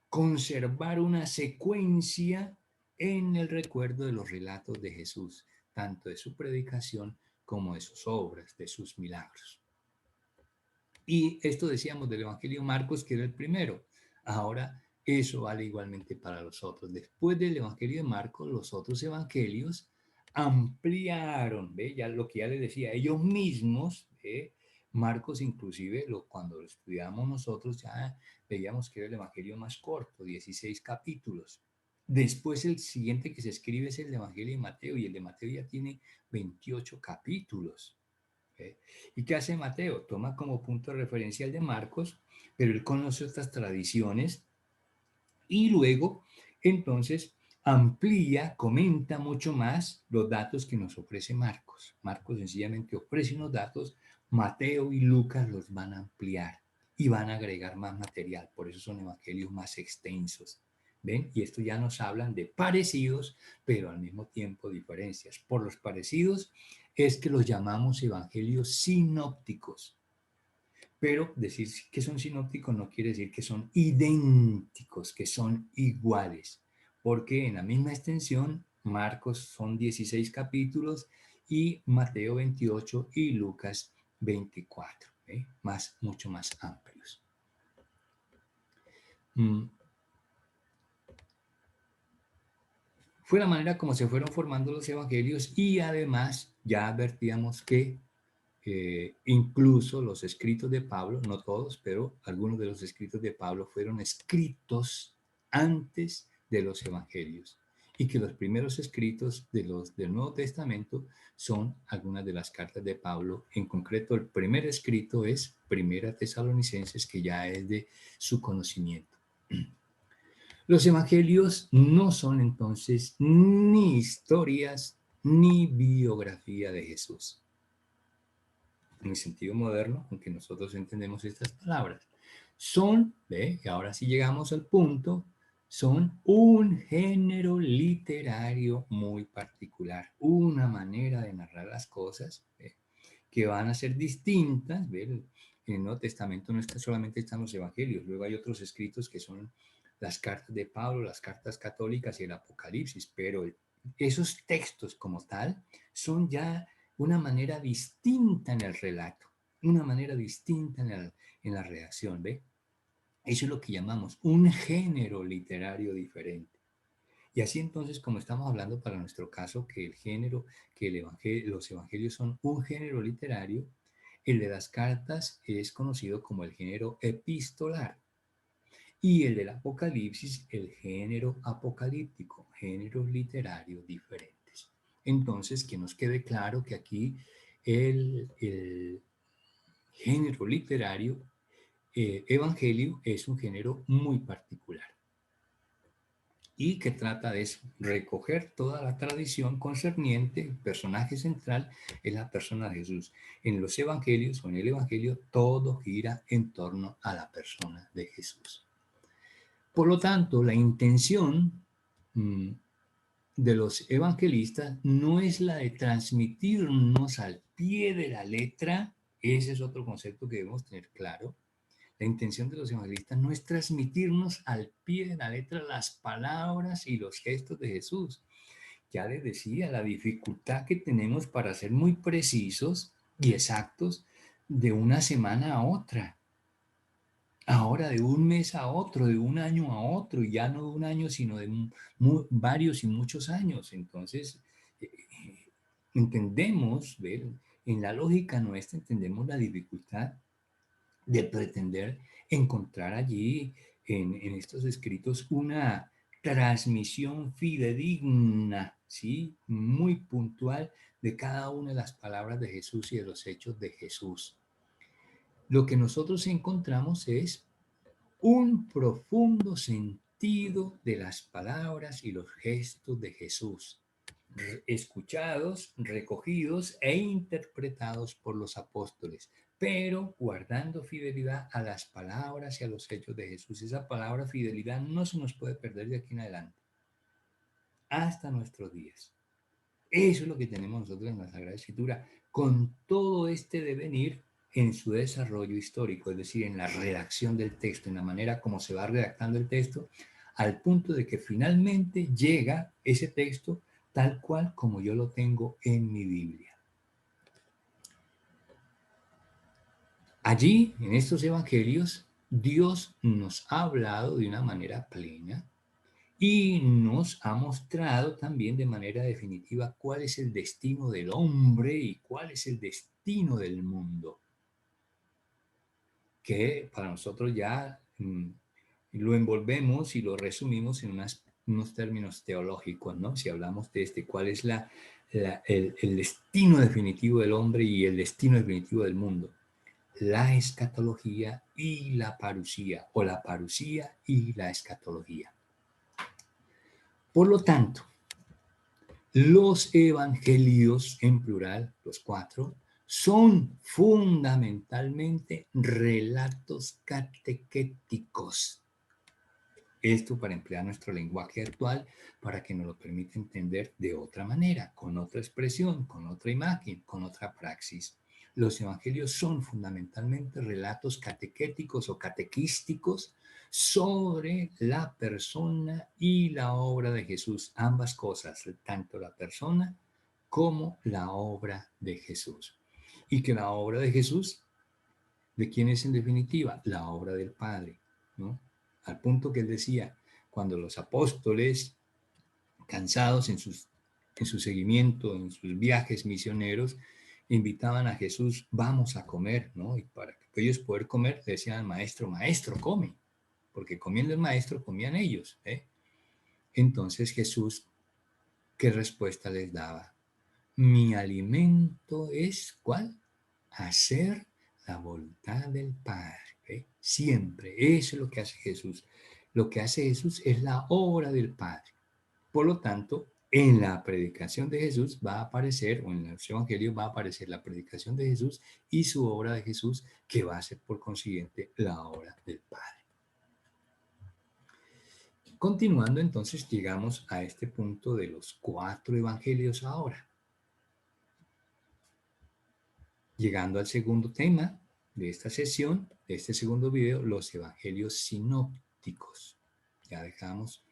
conservar una secuencia en el recuerdo de los relatos de Jesús, tanto de su predicación como de sus obras, de sus milagros. Y esto decíamos del Evangelio de Marcos, que era el primero. Ahora, eso vale igualmente para los otros. Después del Evangelio de Marcos, los otros evangelios ampliaron, ¿ve? Ya lo que ya les decía, ellos mismos, ¿ve? Marcos inclusive, cuando lo estudiamos nosotros, ya veíamos que era el evangelio más corto, 16 capítulos. Después el siguiente que se escribe es el Evangelio de Mateo, y el de Mateo ya tiene 28 capítulos. ¿Okay? ¿Y qué hace Mateo? Toma como punto de referencia el de Marcos, pero él conoce otras tradiciones y luego entonces amplía, comenta mucho más los datos que nos ofrece Marcos. Marcos sencillamente ofrece unos datos, Mateo y Lucas los van a ampliar y van a agregar más material, por eso son evangelios más extensos. ¿Ven? Y esto ya nos hablan de parecidos, pero al mismo tiempo diferencias. Por los parecidos es que los llamamos evangelios sinópticos. Pero decir que son sinópticos no quiere decir que son idénticos, que son iguales, porque en la misma extensión, Marcos son 16 capítulos y Mateo 28 y Lucas 24, mucho más amplios. Fue la manera como se fueron formando los evangelios y además ya advertíamos que incluso los escritos de Pablo, no todos, pero algunos de los escritos de Pablo fueron escritos antes de los evangelios y que los primeros escritos del Nuevo Testamento son algunas de las cartas de Pablo. En concreto, el primer escrito es Primera Tesalonicenses, que ya es de su conocimiento. Los evangelios no son entonces ni historias ni biografía de Jesús. En el sentido moderno, aunque nosotros entendemos estas palabras, son, y ahora sí llegamos al punto, son un género literario muy particular, una manera de narrar las cosas que van a ser distintas. En el Nuevo Testamento no solamente están los evangelios, luego hay otros escritos que son las cartas de Pablo, las cartas católicas y el Apocalipsis, pero esos textos como tal son ya una manera distinta en el relato, una manera distinta en la redacción, ¿ve? Eso es lo que llamamos un género literario diferente. Y así entonces, como estamos hablando para nuestro caso, que el género, que los evangelios son un género literario, el de las cartas es conocido como el género epistolar. Y el del Apocalipsis, el género apocalíptico, géneros literarios diferentes. Entonces, que nos quede claro que aquí el género literario evangelio es un género muy particular y que trata de recoger toda la tradición concerniente. El personaje central es la persona de Jesús. En los evangelios o en el evangelio todo gira en torno a la persona de Jesús. Por lo tanto, la intención de los evangelistas no es la de transmitirnos al pie de la letra. Ese es otro concepto que debemos tener claro. La intención de los evangelistas no es transmitirnos al pie de la letra las palabras y los gestos de Jesús. Ya les decía, la dificultad que tenemos para ser muy precisos y exactos de una semana a otra. Ahora de un mes a otro, de un año a otro, y ya no de un año, sino de varios y muchos años. Entonces, entendemos, ¿ver? En la lógica nuestra, entendemos la dificultad de pretender encontrar allí en estos escritos una transmisión fidedigna, ¿sí? Muy puntual de cada una de las palabras de Jesús y de los hechos de Jesús. Lo que nosotros encontramos es un profundo sentido de las palabras y los gestos de Jesús, escuchados, recogidos e interpretados por los apóstoles, pero guardando fidelidad a las palabras y a los hechos de Jesús. Esa palabra fidelidad no se nos puede perder de aquí en adelante, hasta nuestros días. Eso es lo que tenemos nosotros en la Sagrada Escritura, con todo este devenir en su desarrollo histórico, es decir, en la redacción del texto, en la manera como se va redactando el texto, al punto de que finalmente llega ese texto tal cual como yo lo tengo en mi Biblia. Allí, en estos evangelios, Dios nos ha hablado de una manera plena y nos ha mostrado también de manera definitiva cuál es el destino del hombre y cuál es el destino del mundo, que para nosotros ya lo envolvemos y lo resumimos en unos términos teológicos, ¿no? Si hablamos de cuál es el destino definitivo del hombre y el destino definitivo del mundo. La escatología y la parusía, o la parusía y la escatología. Por lo tanto, los evangelios, en plural, los 4, son fundamentalmente relatos catequéticos. Esto para emplear nuestro lenguaje actual, para que nos lo permita entender de otra manera, con otra expresión, con otra imagen, con otra praxis. Los evangelios son fundamentalmente relatos catequéticos o catequísticos sobre la persona y la obra de Jesús. Ambas cosas, tanto la persona como la obra de Jesús. Y que la obra de Jesús, ¿de quién es en definitiva? La obra del Padre, ¿no? Al punto que él decía, cuando los apóstoles, cansados en su seguimiento, en sus viajes misioneros, invitaban a Jesús, vamos a comer, ¿no? Y para que ellos poder comer, le decían al maestro, maestro, come, porque comiendo el maestro, comían ellos, ¿eh? Entonces Jesús, ¿qué respuesta les daba? Mi alimento es, ¿cuál? Hacer la voluntad del Padre, ¿eh? Siempre, eso es lo que hace Jesús. Lo que hace Jesús es la obra del Padre. Por lo tanto, en la predicación de Jesús va a aparecer, o en los evangelios va a aparecer la predicación de Jesús y su obra de Jesús, que va a ser por consiguiente la obra del Padre. Continuando, entonces, llegamos a este punto de los 4 evangelios ahora. Llegando al segundo tema de esta sesión, de este segundo video, los evangelios sinópticos. Ya dejamos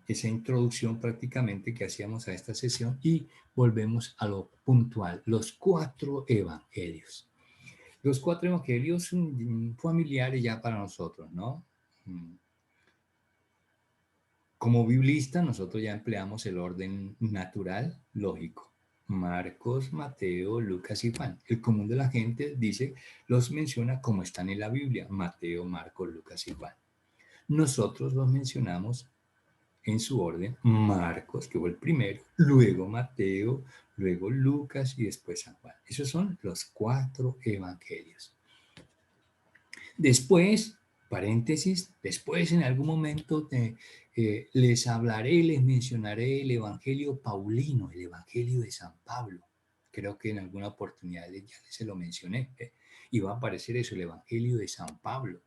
esa introducción prácticamente que hacíamos a esta sesión y volvemos a lo puntual, los 4 evangelios. Los 4 evangelios son familiares ya para nosotros, ¿no? Como biblista, nosotros ya empleamos el orden natural, lógico. Marcos, Mateo, Lucas y Juan. El común de la gente dice, los menciona como están en la Biblia, Mateo, Marcos, Lucas y Juan. Nosotros los mencionamos en su orden, Marcos, que fue el primero, luego Mateo, luego Lucas y después San Juan. Esos son los 4 evangelios. Después, paréntesis, después en algún momento les hablaré, les mencionaré el evangelio paulino, el evangelio de San Pablo. Creo que en alguna oportunidad ya se lo mencioné. Y va a aparecer eso, el evangelio de San Pablo.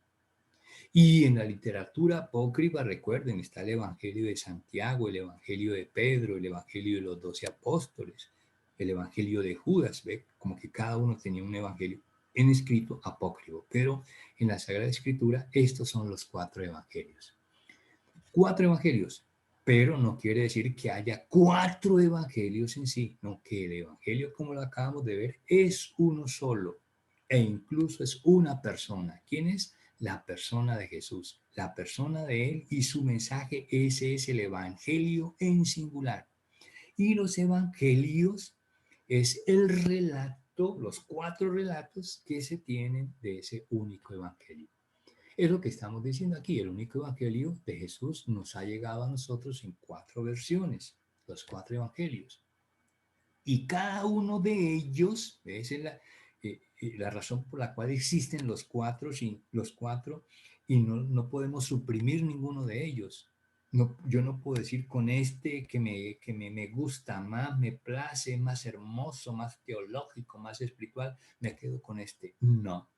Y en la literatura apócrifa, recuerden, está el Evangelio de Santiago, el Evangelio de Pedro, el Evangelio de los 12 apóstoles, el Evangelio de Judas, ¿ve? Como que cada uno tenía un evangelio en escrito apócrifo, pero en la Sagrada Escritura estos son los 4 evangelios. 4 evangelios, pero no quiere decir que haya 4 evangelios en sí, no, que el evangelio, como lo acabamos de ver, es uno solo e incluso es una persona. ¿Quién es? La persona de Jesús, la persona de Él y su mensaje, ese es el evangelio en singular. Y los evangelios es el relato, los 4 relatos que se tienen de ese único evangelio. Es lo que estamos diciendo aquí, el único evangelio de Jesús nos ha llegado a nosotros en 4 versiones, los 4 evangelios. Y cada uno de ellos, esa es la razón por la cual existen los 4 y no podemos suprimir ninguno de ellos. No, yo no puedo decir con este que me gusta más, me place, más hermoso, más teológico, más espiritual, me quedo con este. No.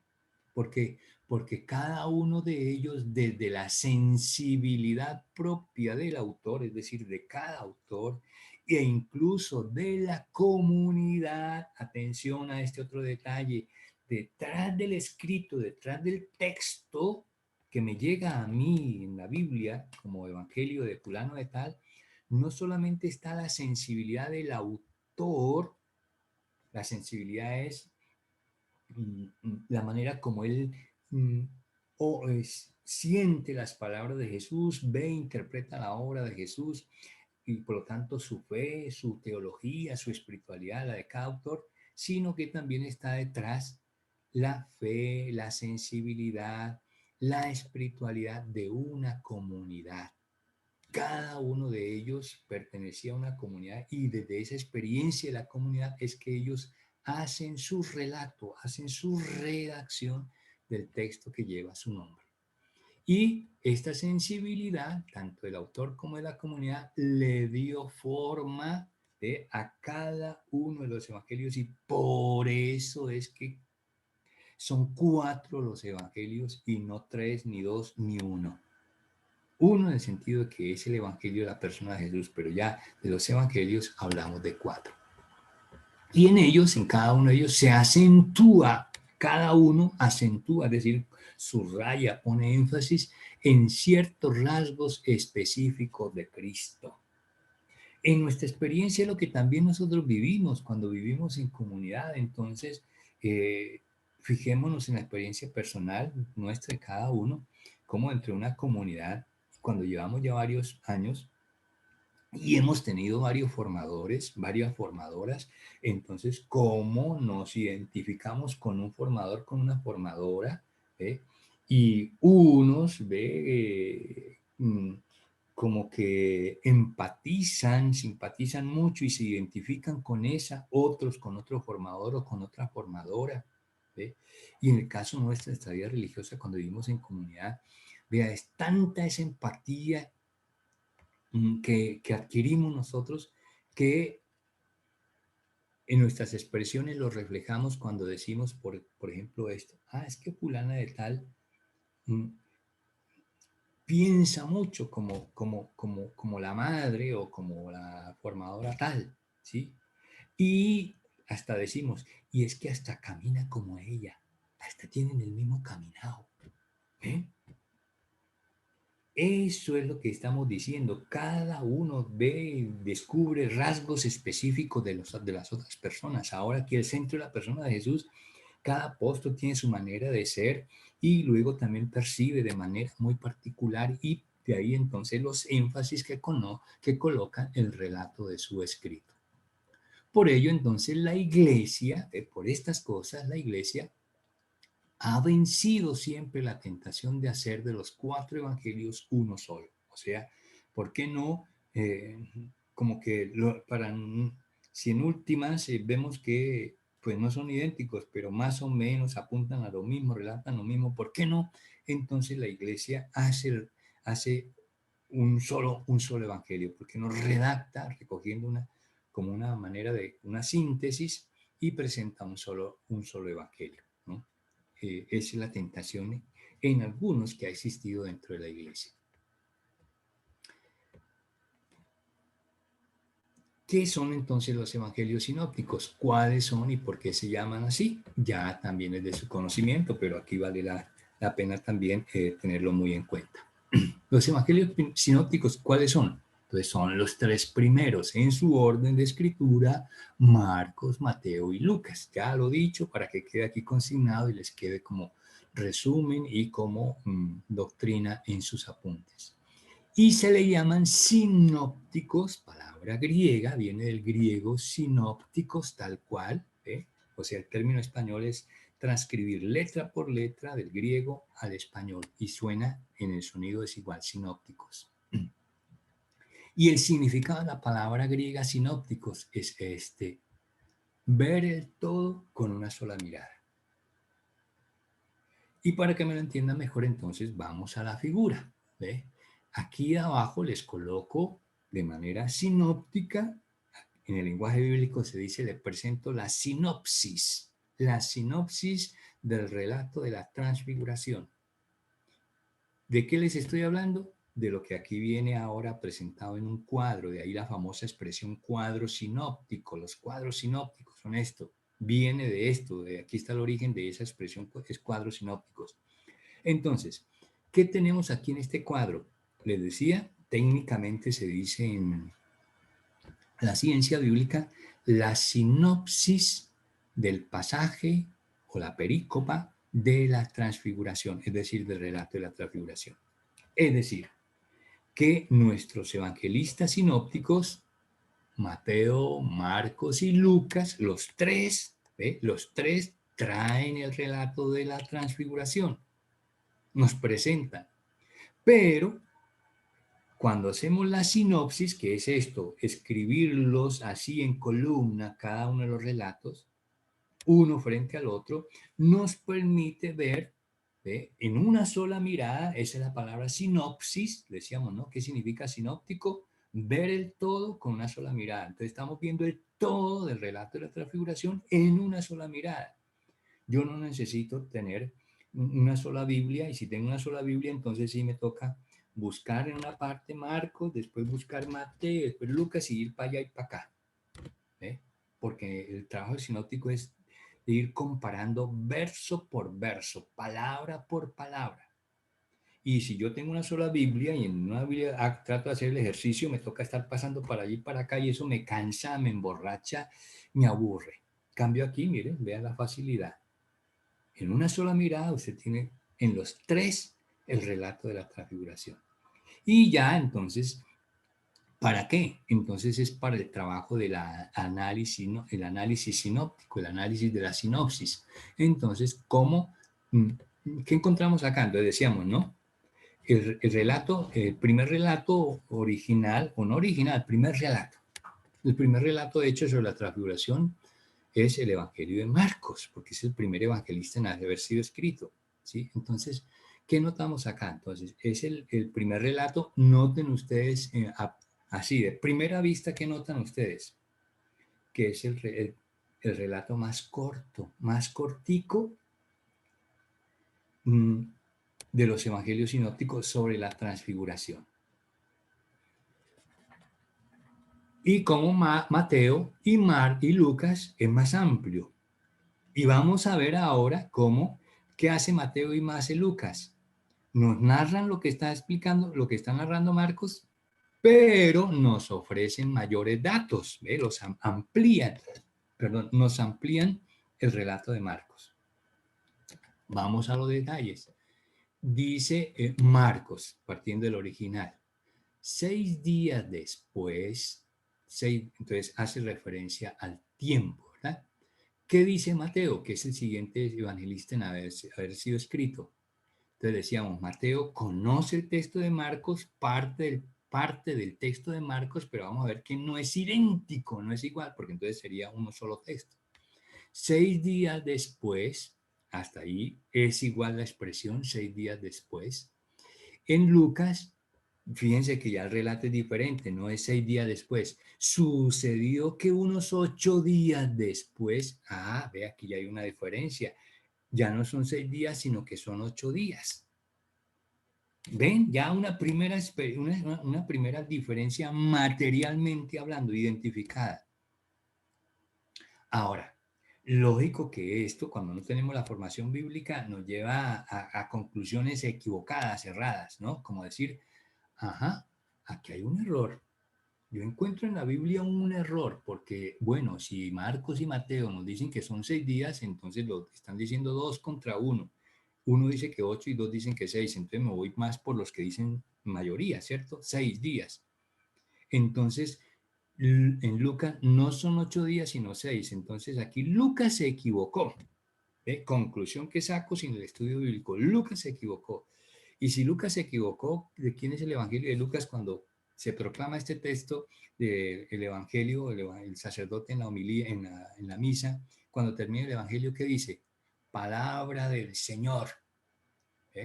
¿Por qué? Porque cada uno de ellos, desde la sensibilidad propia del autor, es decir, de cada autor, e incluso de la comunidad, atención a este otro detalle, detrás del escrito, detrás del texto que me llega a mí en la Biblia, como evangelio de fulano de tal, no solamente está la sensibilidad del autor, la sensibilidad es la manera como él siente las palabras de Jesús, ve, interpreta la obra de Jesús y por lo tanto su fe, su teología, su espiritualidad, la de cada autor, sino que también está detrás la fe, la sensibilidad, la espiritualidad de una comunidad. Cada uno de ellos pertenecía a una comunidad y desde esa experiencia de la comunidad es que ellos hacen su relato, hacen su redacción del texto que lleva su nombre. Y esta sensibilidad, tanto del autor como de la comunidad, le dio forma a cada uno de los evangelios y por eso es que son 4 los evangelios y no 3, ni 2, ni 1. Uno en el sentido de que es el evangelio de la persona de Jesús, pero ya de los evangelios hablamos de 4. Y en ellos, en cada uno de ellos, se acentúa, cada uno acentúa, es decir, subraya, pone énfasis en ciertos rasgos específicos de Cristo. En nuestra experiencia, lo que también nosotros vivimos cuando vivimos en comunidad, entonces, eh, fijémonos en la experiencia personal nuestra de cada uno, como entre una comunidad, cuando llevamos ya varios años, y hemos tenido varios formadores, varias formadoras. Entonces, ¿cómo nos identificamos con un formador, con una formadora? ¿Eh? Y unos como que empatizan, simpatizan mucho y se identifican con esa, otros con otro formador o con otra formadora. ¿Ve? Y en el caso de nuestra vida religiosa, cuando vivimos en comunidad, vea, es tanta esa empatía que adquirimos nosotros, que en nuestras expresiones lo reflejamos cuando decimos, por ejemplo, esto, es que fulana de tal mm, piensa mucho como la madre o como la formadora tal, ¿sí? Y hasta decimos, y es que hasta camina como ella, hasta tienen el mismo caminado, ¿eh? Eso es lo que estamos diciendo. Cada uno ve, descubre rasgos específicos de las otras personas. Ahora aquí el centro de la persona de Jesús, cada apóstol tiene su manera de ser y luego también percibe de manera muy particular, y de ahí entonces los énfasis que coloca el relato de su escrito. Por ello entonces la iglesia, por estas cosas, la iglesia ha vencido siempre la tentación de hacer de los 4 evangelios uno solo. O sea, ¿por qué no? Como que si en últimas vemos que pues no son idénticos, pero más o menos apuntan a lo mismo, relatan lo mismo, ¿por qué no? Entonces la iglesia hace un solo evangelio, porque nos redacta recogiendo como una manera de una síntesis y presenta un solo evangelio, ¿no? Es la tentación en algunos que ha existido dentro de la iglesia. ¿Qué son entonces los evangelios sinópticos? ¿Cuáles son y por qué se llaman así? Ya también es de su conocimiento, pero aquí vale la pena también tenerlo muy en cuenta. Los evangelios sinópticos, ¿cuáles son? Entonces son los 3 primeros en su orden de escritura: Marcos, Mateo y Lucas. Ya lo he dicho para que quede aquí consignado y les quede como resumen y como doctrina en sus apuntes. Y se le llaman sinópticos, palabra griega, viene del griego sinópticos tal cual, ¿eh? O sea, el término español es transcribir letra por letra del griego al español y suena, en el sonido es igual, sinópticos. Y el significado de la palabra griega sinópticos es ver el todo con una sola mirada. Y para que me lo entiendan mejor, entonces vamos a la figura. ¿Ve? Aquí abajo les coloco de manera sinóptica, en el lenguaje bíblico se dice, le presento la sinopsis del relato de la transfiguración. ¿De qué les estoy hablando? De lo que aquí viene ahora presentado en un cuadro, de ahí la famosa expresión cuadro sinóptico. Los cuadros sinópticos son esto, viene de esto, de aquí está el origen de esa expresión, es cuadros sinópticos. Entonces, ¿qué tenemos aquí en este cuadro? Les decía, técnicamente se dice en la ciencia bíblica la sinopsis del pasaje o la perícopa de la transfiguración, es decir, del relato de la transfiguración. Es decir, que nuestros evangelistas sinópticos, Mateo, Marcos y Lucas, los tres traen el relato de la transfiguración, nos presentan. Pero cuando hacemos la sinopsis, que es esto, escribirlos así en columna, cada uno de los relatos, uno frente al otro, nos permite ver, ¿ve? En una sola mirada, esa es la palabra sinopsis, decíamos, ¿no? ¿Qué significa sinóptico? Ver el todo con una sola mirada. Entonces estamos viendo el todo del relato de la transfiguración en una sola mirada. Yo no necesito tener una sola Biblia, y si tengo una sola Biblia, entonces sí me toca buscar en una parte Marcos, después buscar Mateo, después Lucas y ir para allá y para acá. ¿Eh? porque el trabajo sinóptico es de ir comparando verso por verso, palabra por palabra. Y si yo tengo una sola Biblia y en una Biblia trato de hacer el ejercicio, me toca estar pasando para allí y para acá y eso me cansa, me emborracha, me aburre. Cambio aquí, miren, vean la facilidad. En una sola mirada usted tiene en los tres el relato de la transfiguración. Y ya entonces, ¿para qué? Entonces es para el trabajo del análisis, ¿no? El análisis sinóptico, el análisis de la sinopsis. Entonces, ¿cómo? ¿Qué encontramos acá? Entonces decíamos, ¿no? El relato, el primer relato original, o no original, primer relato. El primer relato hecho sobre la transfiguración es el Evangelio de Marcos, porque es el primer evangelista en haber sido escrito, ¿sí? Entonces, ¿qué notamos acá? Entonces, es el primer relato. Noten ustedes, así, de primera vista, ¿qué notan ustedes? Que es el relato más corto, más cortico, de los evangelios sinópticos sobre la transfiguración. Y como Mateo y y Lucas es más amplio. Y vamos a ver ahora qué hace Mateo y más hace Lucas. Nos narran lo que está explicando, lo que está narrando Marcos, pero nos ofrecen mayores datos, ¿ve? Los amplían, perdón, nos amplían el relato de Marcos. Vamos a los detalles. Dice Marcos, partiendo del original, 6 días después, entonces hace referencia al tiempo, ¿verdad? ¿Qué dice Mateo? Que es el siguiente evangelista en haber sido escrito. Entonces decíamos, Mateo conoce el texto de Marcos, parte del texto de Marcos, pero vamos a ver que no es idéntico, no es igual, porque entonces sería uno solo texto. 6 días después, hasta ahí es igual la expresión, 6 días después. En Lucas, fíjense que ya el relato es diferente, no es 6 días después. Sucedió que unos 8 días después, ve, aquí ya hay una diferencia. Ya no son 6 días, sino que son 8 días. ¿Ven? Ya una primera diferencia materialmente hablando, identificada. Ahora, lógico que esto, cuando no tenemos la formación bíblica, nos lleva a conclusiones equivocadas, erradas, ¿no? Como decir, ajá, aquí hay un error. Yo encuentro en la Biblia un error, porque, bueno, si Marcos y Mateo nos dicen que son 6 días, entonces lo están diciendo 2 contra 1. Uno dice que 8 y 2 dicen que 6, entonces me voy más por los que dicen mayoría, ¿cierto? 6 días. Entonces, en Lucas no son 8 días, sino 6. Entonces, aquí Lucas se equivocó. Conclusión que saco sin el estudio bíblico. Lucas se equivocó. Y si Lucas se equivocó, ¿de quién es el Evangelio de Lucas cuando se proclama este texto del Evangelio, el sacerdote en la homilía, en la misa, cuando termina el Evangelio, ¿qué dice? Palabra del Señor.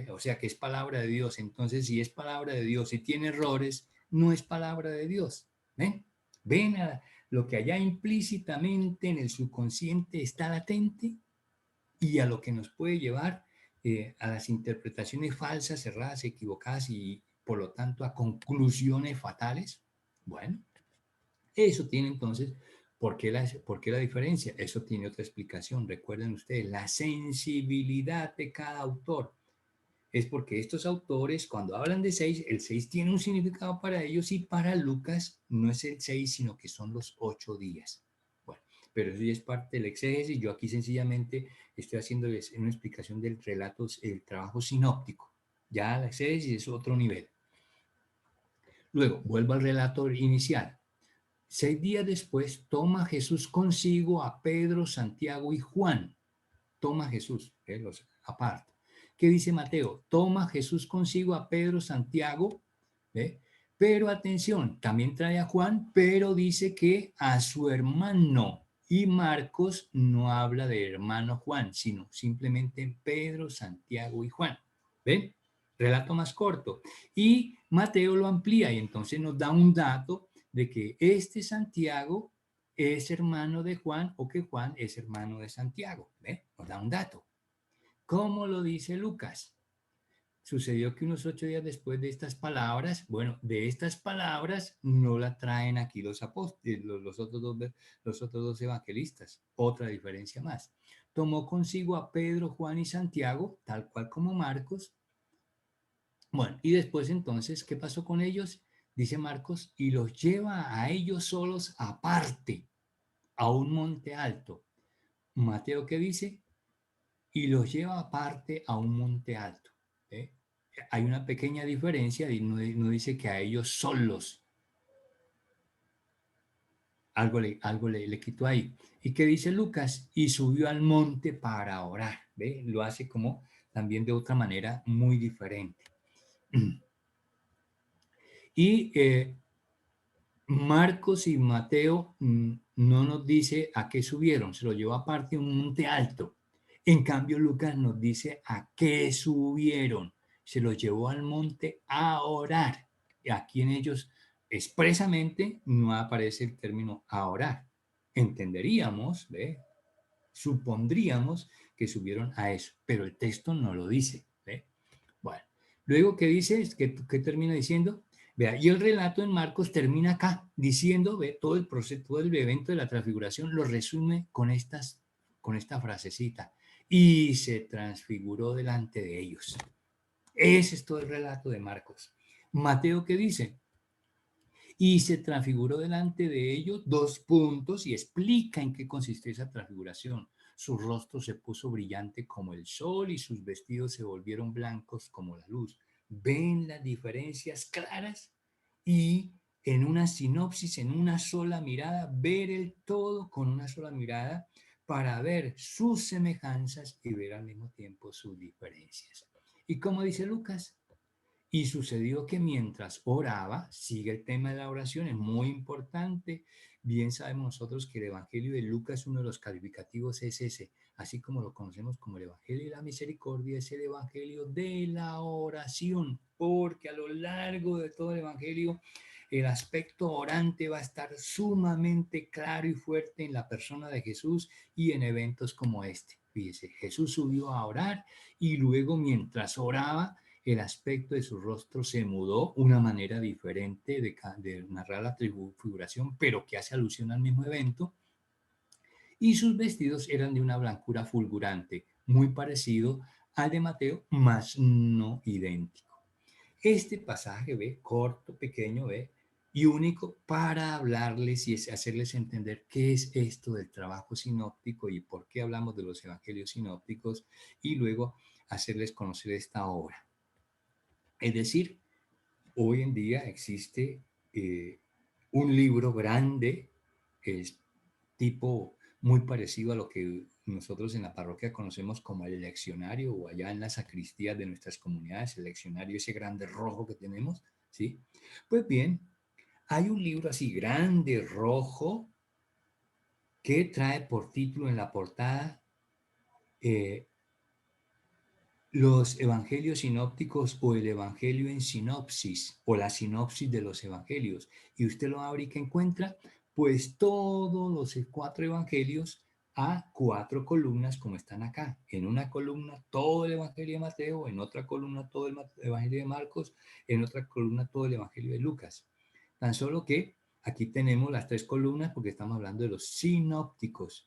O sea que es palabra de Dios. Entonces, si es palabra de Dios y tiene errores, no es palabra de Dios. ¿Ven? ¿Ven a lo que allá implícitamente en el subconsciente está latente y a lo que nos puede llevar a las interpretaciones falsas, erradas, equivocadas y por lo tanto a conclusiones fatales? Bueno, eso tiene entonces, ¿por qué la diferencia? Eso tiene otra explicación. Recuerden ustedes, la sensibilidad de cada autor. Es porque estos autores, cuando hablan de 6, el 6 tiene un significado para ellos y para Lucas no es el 6, sino que son los 8 días. Bueno, pero eso ya es parte del exégesis. Yo aquí sencillamente estoy haciéndoles una explicación del relato, el trabajo sinóptico. Ya el exégesis es otro nivel. Luego, vuelvo al relato inicial. 6 días después, toma Jesús consigo a Pedro, Santiago y Juan. Toma Jesús, los aparta. ¿Qué dice Mateo? Toma Jesús consigo a Pedro, Santiago, ¿ve? Pero atención, también trae a Juan, pero dice que a su hermano. Y Marcos no habla de hermano Juan, sino simplemente Pedro, Santiago y Juan. ¿Ven? Relato más corto. Y Mateo lo amplía y entonces nos da un dato de que este Santiago es hermano de Juan o que Juan es hermano de Santiago. ¿Ve? Nos da un dato. ¿Cómo lo dice Lucas? sucedió que unos 8 días después de estas palabras, bueno, de estas palabras no la traen aquí los apóstoles, los otros dos evangelistas. Otra diferencia más. Tomó consigo a Pedro, Juan y Santiago, tal cual como Marcos. Bueno, y después entonces, ¿qué pasó con ellos? Dice Marcos, y los lleva a ellos solos aparte, a un monte alto. Mateo, ¿qué dice? Y los lleva aparte a un monte alto. ¿Eh? Hay una pequeña diferencia, y no dice que a ellos solos. Algo le quitó ahí. ¿Y qué dice Lucas? Y subió al monte para orar. ¿Ve? Lo hace como también de otra manera muy diferente. Y Marcos y Mateo no nos dice a qué subieron, se lo llevó aparte a un monte alto. En cambio, Lucas nos dice a qué subieron, se los llevó al monte a orar. Y aquí en ellos expresamente no aparece el término a orar. Entenderíamos, ¿ve? Supondríamos que subieron a eso, pero el texto no lo dice. ¿Ve? Bueno, luego, ¿qué dice? ¿Qué termina diciendo? Vea, y el relato en Marcos termina acá, diciendo, ve, todo el proceso, todo el evento de la transfiguración lo resume con esta frasecita. Y se transfiguró delante de ellos. Ese es todo el relato de Marcos. Mateo, ¿qué dice? Y se transfiguró delante de ellos, dos puntos, y explica en qué consiste esa transfiguración. Su rostro se puso brillante como el sol y sus vestidos se volvieron blancos como la luz. ¿Ven las diferencias claras? Y en una sinopsis, en una sola mirada, ver el todo con una sola mirada para ver sus semejanzas y ver al mismo tiempo sus diferencias. ¿Y como dice Lucas? Y sucedió que mientras oraba, sigue el tema de la oración, es muy importante. Bien sabemos nosotros que el Evangelio de Lucas, uno de los calificativos es ese, así como lo conocemos como el Evangelio de la Misericordia, es el Evangelio de la oración, porque a lo largo de todo el Evangelio el aspecto orante va a estar sumamente claro y fuerte en la persona de Jesús y en eventos como este. Fíjese, Jesús subió a orar y luego mientras oraba, el aspecto de su rostro se mudó, una manera diferente de narrar la transfiguración, pero que hace alusión al mismo evento, y sus vestidos eran de una blancura fulgurante, muy parecido al de Mateo, mas no idéntico. Este pasaje, ve, corto, pequeño, ve, y único para hablarles y hacerles entender qué es esto del trabajo sinóptico y por qué hablamos de los evangelios sinópticos, y luego hacerles conocer esta obra. Es decir, hoy en día existe un libro grande, es tipo muy parecido a lo que nosotros en la parroquia conocemos como el leccionario o allá en las sacristías de nuestras comunidades, el leccionario ese grande rojo que tenemos, ¿sí? Pues bien, hay un libro así grande rojo que trae por título en la portada eh, los evangelios sinópticos o el evangelio en sinopsis o la sinopsis de los evangelios. Y usted lo abre y que encuentra pues todos los 4 evangelios a 4 columnas como están acá. En una columna todo el evangelio de Mateo, en otra columna todo el evangelio de Marcos, en otra columna todo el evangelio de Lucas. Tan solo que aquí tenemos las 3 columnas porque estamos hablando de los sinópticos.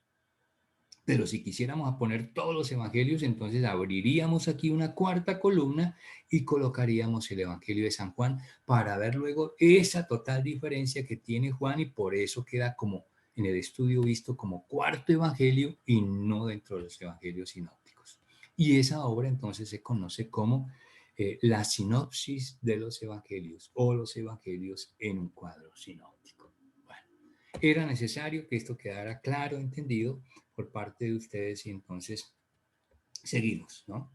Pero si quisiéramos poner todos los evangelios, entonces abriríamos aquí una 4 columna y colocaríamos el evangelio de San Juan para ver luego esa total diferencia que tiene Juan y por eso queda como en el estudio visto como 4 evangelio y no dentro de los evangelios sinópticos. Y esa obra entonces se conoce como la sinopsis de los evangelios o los evangelios en un cuadro sinóptico. Bueno, era necesario que esto quedara claro, entendido por parte de ustedes y entonces seguimos, ¿no?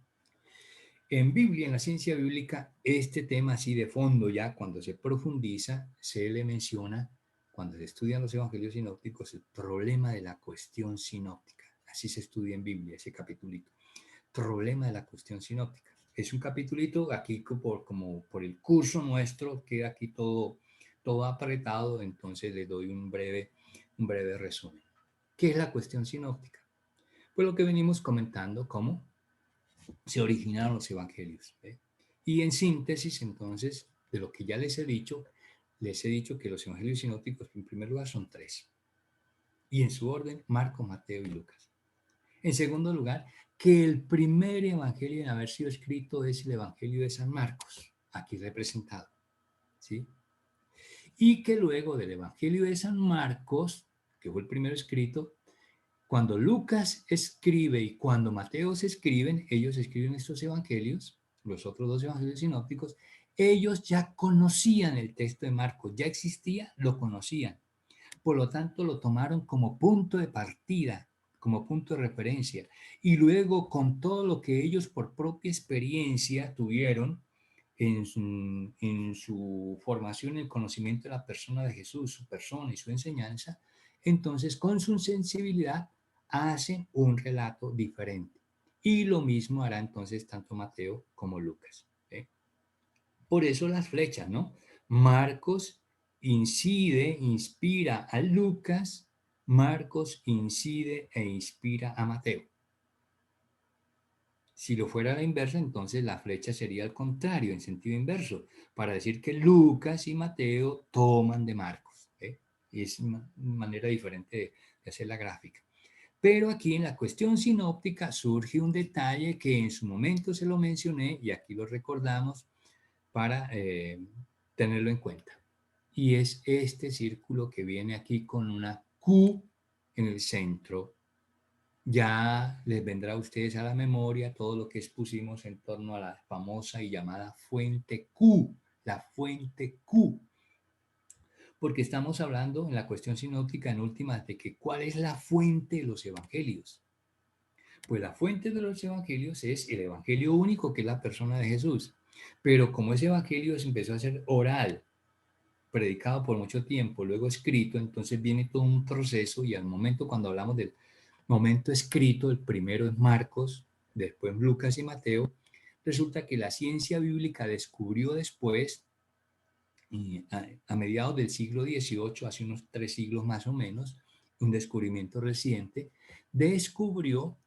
En Biblia, en la ciencia bíblica, este tema así de fondo ya cuando se profundiza, se le menciona, cuando se estudian los evangelios sinópticos, el problema de la cuestión sinóptica. Así se estudia en Biblia ese capitulito. Problema de la cuestión sinóptica. Es un capitulito aquí como por el curso nuestro, queda aquí todo apretado, entonces le doy un breve resumen. ¿Qué es la cuestión sinóptica? Pues lo que venimos comentando, cómo se originaron los evangelios. ¿Eh? Y en síntesis, entonces, de lo que ya les he dicho que los evangelios sinópticos, en primer lugar, son tres. Y en su orden, Marcos, Mateo y Lucas. En segundo lugar, que el primer evangelio en haber sido escrito es el evangelio de San Marcos, aquí representado. ¿Sí? Y que luego del evangelio de San Marcos, que fue el primero escrito, cuando Lucas escribe y cuando Mateo se escriben, ellos escriben estos evangelios, los otros dos evangelios sinópticos, ellos ya conocían el texto de Marcos, ya existía, lo conocían. Por lo tanto, lo tomaron como punto de partida, como punto de referencia. Y luego, con todo lo que ellos por propia experiencia tuvieron en su formación, en el conocimiento de la persona de Jesús, su persona y su enseñanza, entonces con su sensibilidad hacen un relato diferente. Y lo mismo hará entonces tanto Mateo como Lucas. ¿Eh? Por eso las flechas, ¿no? Marcos incide, inspira a Lucas, Marcos incide e inspira a Mateo. Si lo fuera a la inversa, entonces la flecha sería al contrario, en sentido inverso, para decir que Lucas y Mateo toman de Marcos. ¿Eh? Y es una manera diferente de hacer la gráfica. Pero aquí en la cuestión sinóptica surge un detalle que en su momento se lo mencioné y aquí lo recordamos para tenerlo en cuenta. Y es este círculo que viene aquí con una Q en el centro. Ya les vendrá a ustedes a la memoria todo lo que expusimos en torno a la famosa y llamada fuente Q, la fuente Q. Porque estamos hablando en la cuestión sinóptica en últimas de que cuál es la fuente de los evangelios. Pues la fuente de los evangelios es el evangelio único, que es la persona de Jesús. Pero como ese evangelio se empezó a ser oral, predicado por mucho tiempo, luego escrito, entonces viene todo un proceso y al momento cuando hablamos del momento escrito, el primero es Marcos, después Lucas y Mateo, resulta que la ciencia bíblica descubrió después, a mediados del siglo XVIII, hace unos 3 siglos más o menos, un descubrimiento reciente, descubrió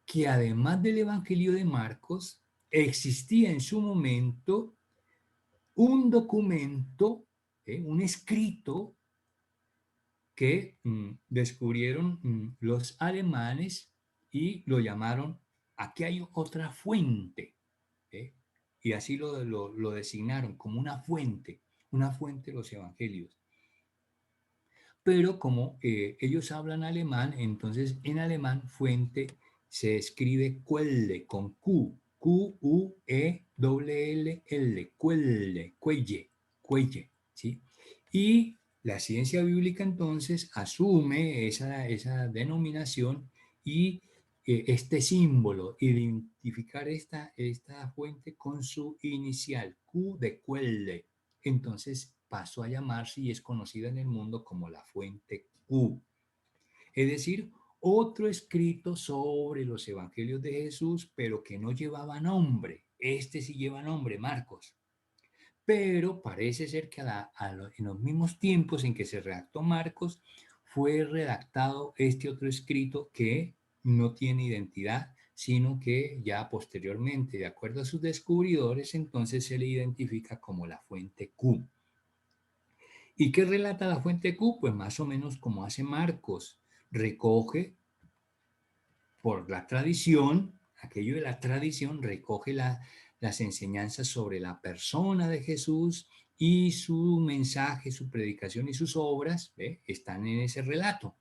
que además del Evangelio de Marcos, existía en su momento un documento, un escrito que descubrieron los alemanes y lo llamaron, aquí hay otra fuente, ¿eh? Y así lo designaron como una fuente de los evangelios. Pero como ellos hablan alemán, entonces en alemán fuente se escribe Quelle con Q, Q-U-E-L-L, Quelle, Quelle, ¿sí? Y la ciencia bíblica entonces asume esa denominación y este símbolo, identificar esta fuente con su inicial, Q de Quelle. Entonces pasó a llamarse y es conocida en el mundo como la fuente Q. Es decir, otro escrito sobre los evangelios de Jesús, pero que no llevaba nombre. Este sí lleva nombre, Marcos. Pero parece ser que en los mismos tiempos en que se redactó Marcos, fue redactado este otro escrito que no tiene identidad, sino que ya posteriormente, de acuerdo a sus descubridores, entonces se le identifica como la fuente Q. ¿Y qué relata la fuente Q? Pues más o menos como hace Marcos, recoge por la tradición, aquello de la tradición, recoge las enseñanzas sobre la persona de Jesús y su mensaje, su predicación y sus obras, ¿ve? Están en ese relato.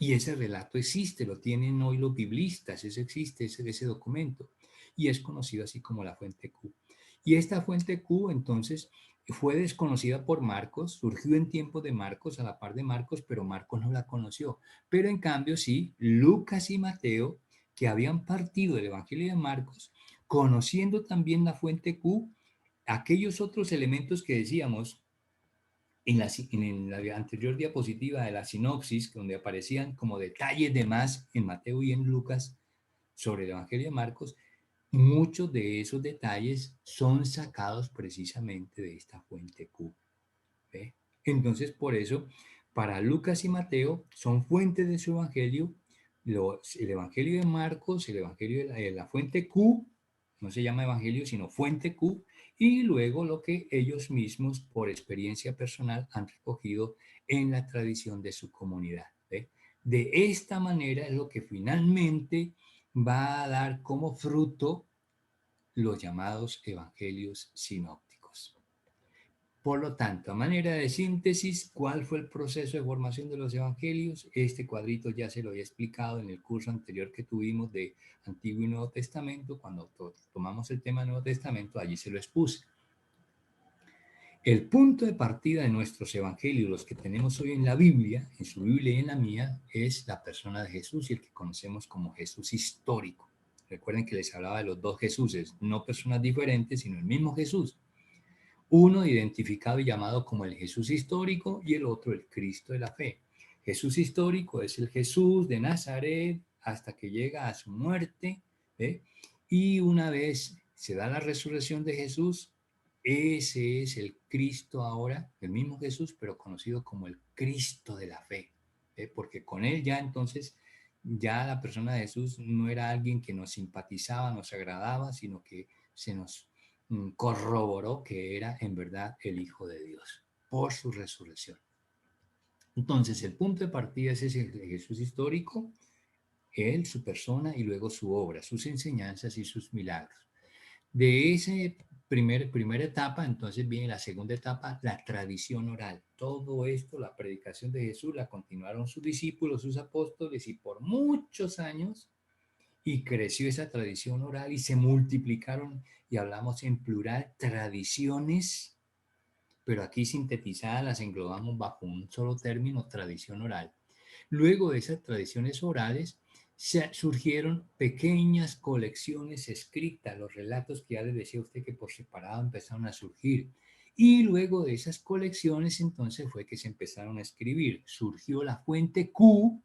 Y ese relato existe, lo tienen hoy los biblistas, eso existe, ese documento. Y es conocido así como la fuente Q. Y esta fuente Q, entonces, fue desconocida por Marcos, surgió en tiempos de Marcos, a la par de Marcos, pero Marcos no la conoció. Pero en cambio, sí, Lucas y Mateo, que habían partido del Evangelio de Marcos, conociendo también la fuente Q, aquellos otros elementos que decíamos, en la anterior diapositiva de la sinopsis, donde aparecían como detalles de más en Mateo y en Lucas sobre el Evangelio de Marcos, muchos de esos detalles son sacados precisamente de esta fuente Q. ¿Ve? Entonces, por eso, para Lucas y Mateo son fuentes de su Evangelio, el Evangelio de Marcos, el Evangelio de la fuente Q, no se llama evangelio, sino fuente Q, y luego lo que ellos mismos por experiencia personal han recogido en la tradición de su comunidad. ¿Ve? De esta manera es lo que finalmente va a dar como fruto los llamados evangelios sinópticos. Por lo tanto, a manera de síntesis, ¿cuál fue el proceso de formación de los evangelios? Este cuadrito ya se lo había explicado en el curso anterior que tuvimos de Antiguo y Nuevo Testamento. Cuando tomamos el tema Nuevo Testamento, allí se lo expuse. El punto de partida de nuestros evangelios, los que tenemos hoy en la Biblia, en su Biblia y en la mía, es la persona de Jesús y el que conocemos como Jesús histórico. Recuerden que les hablaba de los dos Jesuses, no personas diferentes, sino el mismo Jesús. Uno identificado y llamado como el Jesús histórico y el otro el Cristo de la fe. Jesús histórico es el Jesús de Nazaret hasta que llega a su muerte, ¿eh? Y una vez se da la resurrección de Jesús, ese es el Cristo ahora, el mismo Jesús, pero conocido como el Cristo de la fe, ¿eh? Porque con él ya entonces, ya la persona de Jesús no era alguien que nos simpatizaba, nos agradaba, sino que se nos corroboró que era en verdad el Hijo de Dios por su resurrección. Entonces, el punto de partida es ese Jesús histórico, él, su persona y luego su obra, sus enseñanzas y sus milagros. De esa primera etapa, entonces viene la segunda etapa, la tradición oral. Todo esto, la predicación de Jesús, la continuaron sus discípulos, sus apóstoles, y por muchos años, y creció esa tradición oral y se multiplicaron, y hablamos en plural, tradiciones, pero aquí sintetizadas las englobamos bajo un solo término, tradición oral. Luego de esas tradiciones orales surgieron pequeñas colecciones escritas, los relatos que ya les decía usted que por separado empezaron a surgir. Y luego de esas colecciones entonces fue que se empezaron a escribir. Surgió la fuente Q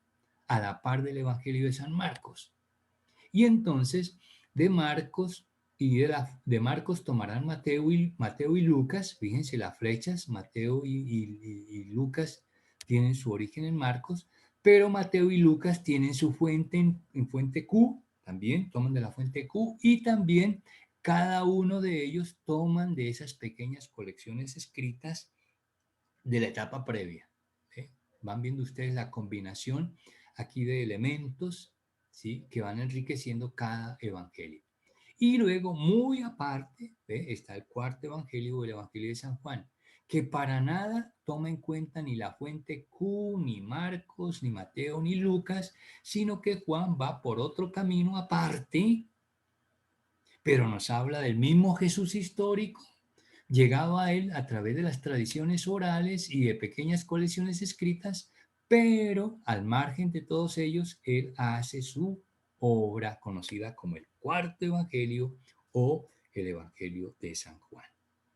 a la par del Evangelio de San Marcos. Y entonces de Marcos de Marcos tomarán Mateo y Lucas, fíjense las flechas, Mateo y Lucas tienen su origen en Marcos, pero Mateo y Lucas tienen su fuente en fuente Q, también toman de la fuente Q, y también cada uno de ellos toman de esas pequeñas colecciones escritas de la etapa previa. ¿Eh? Van viendo ustedes la combinación aquí de elementos, ¿sí?, que van enriqueciendo cada evangelio. Y luego, muy aparte, está el cuarto evangelio, el evangelio de San Juan, que para nada toma en cuenta ni la fuente Q, ni Marcos, ni Mateo, ni Lucas, sino que Juan va por otro camino aparte, pero nos habla del mismo Jesús histórico, llegado a él a través de las tradiciones orales y de pequeñas colecciones escritas, pero al margen de todos ellos, él hace su obra conocida como el cuarto evangelio o el evangelio de San Juan.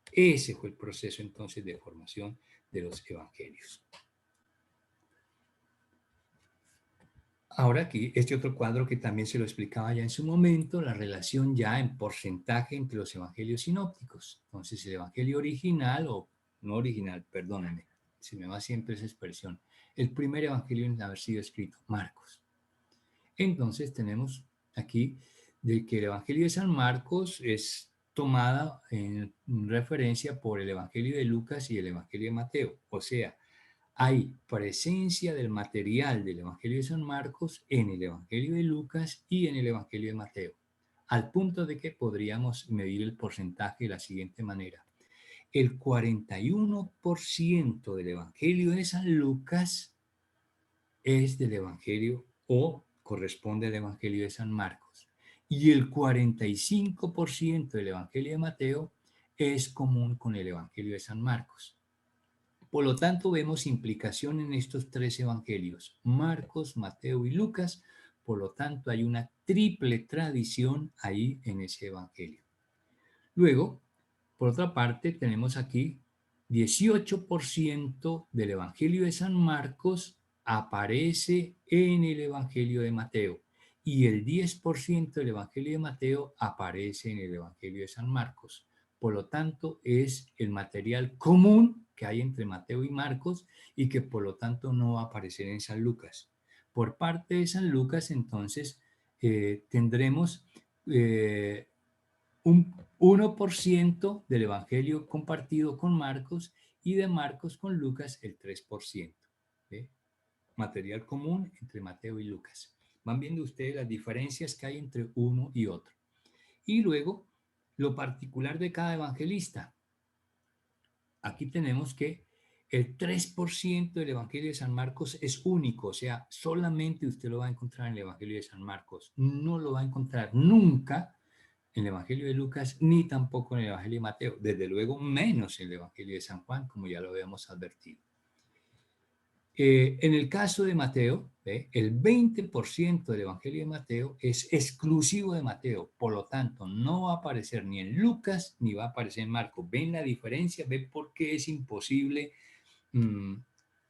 Ese fue el proceso entonces de formación de los evangelios. Ahora aquí, este otro cuadro que también se lo explicaba ya en su momento, la relación ya en porcentaje entre los evangelios sinópticos. Entonces, el evangelio original, o no original, perdónenme, se me va siempre esa expresión, el primer evangelio en haber sido escrito, Marcos. Entonces, tenemos aquí de que el evangelio de San Marcos es tomada en referencia por el evangelio de Lucas y el evangelio de Mateo, o sea, hay presencia del material del Evangelio de San Marcos en el Evangelio de Lucas y en el Evangelio de Mateo, al punto de que podríamos medir el porcentaje de la siguiente manera. El 41% del Evangelio de San Lucas es del Evangelio o corresponde al Evangelio de San Marcos. Y el 45% del Evangelio de Mateo es común con el Evangelio de San Marcos. Por lo tanto, vemos implicación en estos tres evangelios, Marcos, Mateo y Lucas. Por lo tanto, hay una triple tradición ahí en ese evangelio. Luego, por otra parte, tenemos aquí 18% del evangelio de San Marcos aparece en el evangelio de Mateo y el 10% del evangelio de Mateo aparece en el evangelio de San Marcos. Por lo tanto, es el material común que hay entre Mateo y Marcos y que por lo tanto no va a aparecer en San Lucas. Por parte de San Lucas, entonces, tendremos un 1% del Evangelio compartido con Marcos y de Marcos con Lucas el 3%. ¿Ve? Material común entre Mateo y Lucas. Van viendo ustedes las diferencias que hay entre uno y otro. Y luego, lo particular de cada evangelista. Aquí tenemos que el 3% del Evangelio de San Marcos es único, o sea, solamente usted lo va a encontrar en el Evangelio de San Marcos. No lo va a encontrar nunca en el Evangelio de Lucas, ni tampoco en el Evangelio de Mateo. Desde luego, menos en el Evangelio de San Juan, como ya lo habíamos advertido. En el caso de Mateo, el 20% del Evangelio de Mateo es exclusivo de Mateo, por lo tanto no va a aparecer ni en Lucas ni va a aparecer en Marcos. ¿Ven la diferencia? ¿Ven por qué es imposible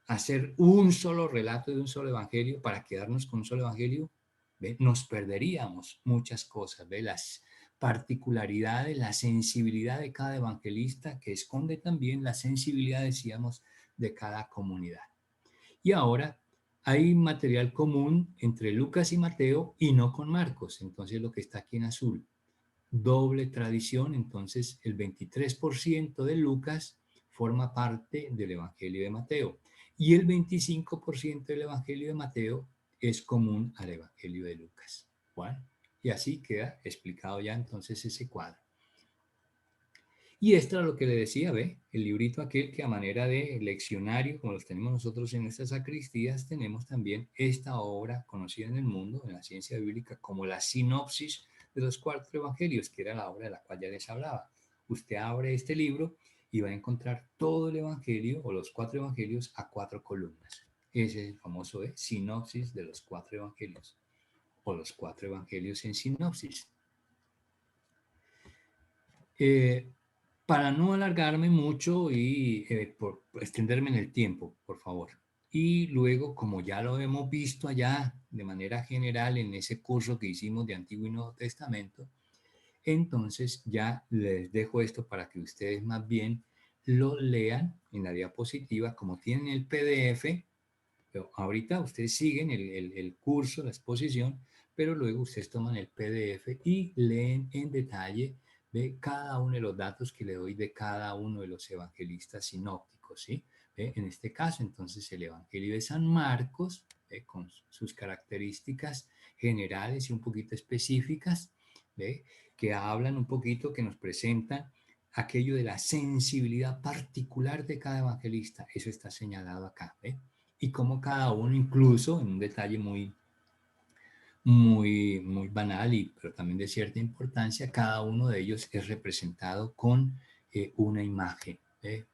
hacer un solo relato de un solo Evangelio para quedarnos con un solo Evangelio? ¿Ve? Nos perderíamos muchas cosas, ¿ve? Las particularidades, la sensibilidad de cada evangelista que esconde también la sensibilidad, decíamos, de cada comunidad. Y ahora hay material común entre Lucas y Mateo y no con Marcos. Entonces lo que está aquí en azul, doble tradición. Entonces el 23% de Lucas forma parte del Evangelio de Mateo y el 25% del Evangelio de Mateo es común al Evangelio de Lucas. Bueno, y así queda explicado ya entonces ese cuadro. Y esto es lo que le decía, ¿ve? El librito aquel que a manera de leccionario, como los tenemos nosotros en nuestras sacristías, tenemos también esta obra conocida en el mundo, en la ciencia bíblica, como la sinopsis de los 4 evangelios, que era la obra de la cual ya les hablaba. Usted abre este libro y va a encontrar todo el evangelio o los 4 evangelios a 4 columnas. Ese es el famoso sinopsis de los 4 evangelios o los 4 evangelios en sinopsis. Para no alargarme mucho y por extenderme en el tiempo, por favor. Y luego, como ya lo hemos visto allá de manera general en ese curso que hicimos de Antiguo y Nuevo Testamento, entonces ya les dejo esto para que ustedes más bien lo lean en la diapositiva, como tienen el PDF. Pero ahorita ustedes siguen el curso, la exposición, pero luego ustedes toman el PDF y leen en detalle de cada uno de los datos que le doy de cada uno de los evangelistas sinópticos, ¿sí? En este caso, entonces, el Evangelio de San Marcos, con sus características generales y un poquito específicas, que hablan un poquito, que nos presentan aquello de la sensibilidad particular de cada evangelista. Eso está señalado acá, ¿ve? Y cómo cada uno, incluso en un detalle muy banal, pero también de cierta importancia, cada uno de ellos es representado con una imagen.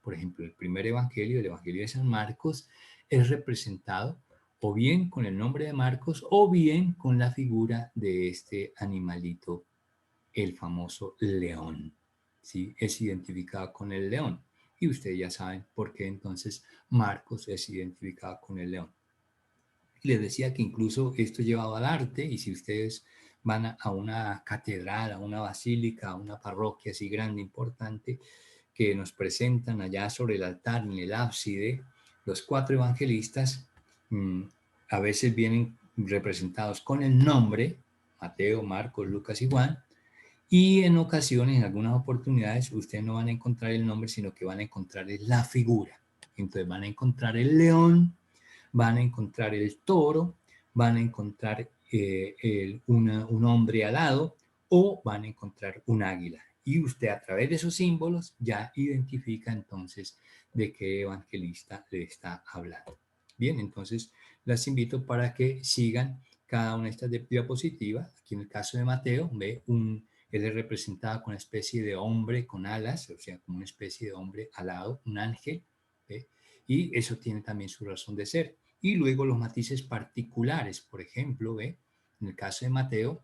Por ejemplo, el primer evangelio, el Evangelio de San Marcos, es representado o bien con el nombre de Marcos o bien con la figura de este animalito, el famoso león. ¿Sí? Es identificado con el león. Y ustedes ya saben por qué entonces Marcos es identificado con el león. Les decía que incluso esto llevaba al arte, y si ustedes van a una catedral, a una basílica, a una parroquia así grande, importante, que nos presentan allá sobre el altar, en el ábside, los 4 evangelistas, a veces vienen representados con el nombre, Mateo, Marcos, Lucas y Juan, y en ocasiones, en algunas oportunidades, ustedes no van a encontrar el nombre, sino que van a encontrar la figura. Entonces van a encontrar el león, van a encontrar el toro, van a encontrar un hombre alado o van a encontrar un águila. Y usted a través de esos símbolos ya identifica entonces de qué evangelista le está hablando. Bien, entonces las invito para que sigan cada una de estas diapositivas. Aquí en el caso de Mateo, ve él es representado con una especie de hombre con alas, o sea, como una especie de hombre alado, un ángel, ¿ve? Y eso tiene también su razón de ser. Y luego los matices particulares, por ejemplo, ¿ve? En el caso de Mateo,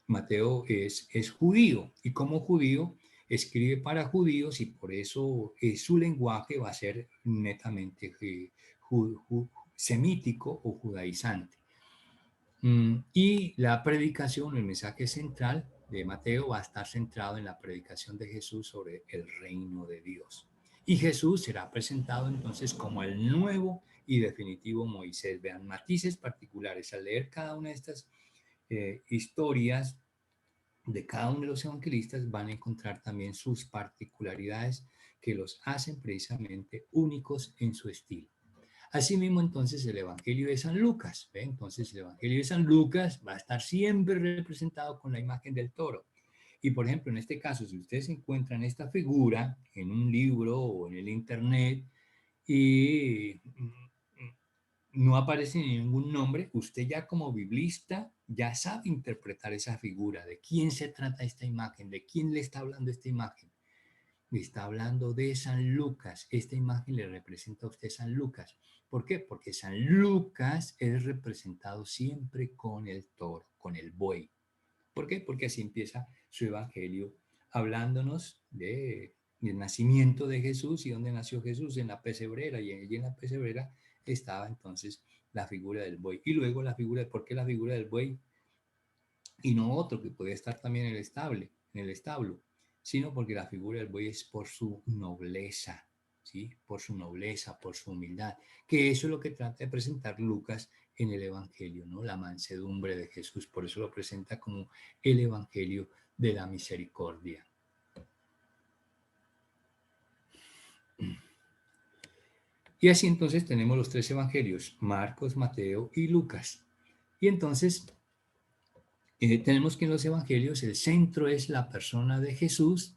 Mateo es judío y como judío escribe para judíos y por eso su lenguaje va a ser netamente semítico o judaizante. Y la predicación, el mensaje central de Mateo va a estar centrado en la predicación de Jesús sobre el reino de Dios. Y Jesús será presentado entonces como el nuevo y definitivo Moisés. Vean, matices particulares. Al leer cada una de estas historias, de cada uno de los evangelistas van a encontrar también sus particularidades que los hacen precisamente únicos en su estilo. Asimismo, entonces, el Evangelio de San Lucas, ¿ve? Entonces, el Evangelio de San Lucas va a estar siempre representado con la imagen del toro. Y, por ejemplo, en este caso, si ustedes encuentran esta figura en un libro o en el internet y no aparece ningún nombre, usted ya como biblista ya sabe interpretar esa figura, de quién se trata esta imagen, de quién le está hablando esta imagen. Le está hablando de San Lucas. Esta imagen le representa a usted San Lucas. ¿Por qué? Porque San Lucas es representado siempre con el toro, con el buey. ¿Por qué? Porque así empieza su evangelio, hablándonos del nacimiento de Jesús y dónde nació Jesús, en la pesebrera, y allí en la pesebrera estaba entonces la figura del buey. Y luego la figura, ¿por qué la figura del buey? Y no otro que puede estar también en el establo, sino porque la figura del buey es por su nobleza, ¿sí? Por su nobleza, por su humildad, que eso es lo que trata de presentar Lucas en el Evangelio, ¿no? La mansedumbre de Jesús, por eso lo presenta como el Evangelio de la misericordia. Y así entonces tenemos los tres evangelios, Marcos, Mateo y Lucas. Y entonces tenemos que en los evangelios el centro es la persona de Jesús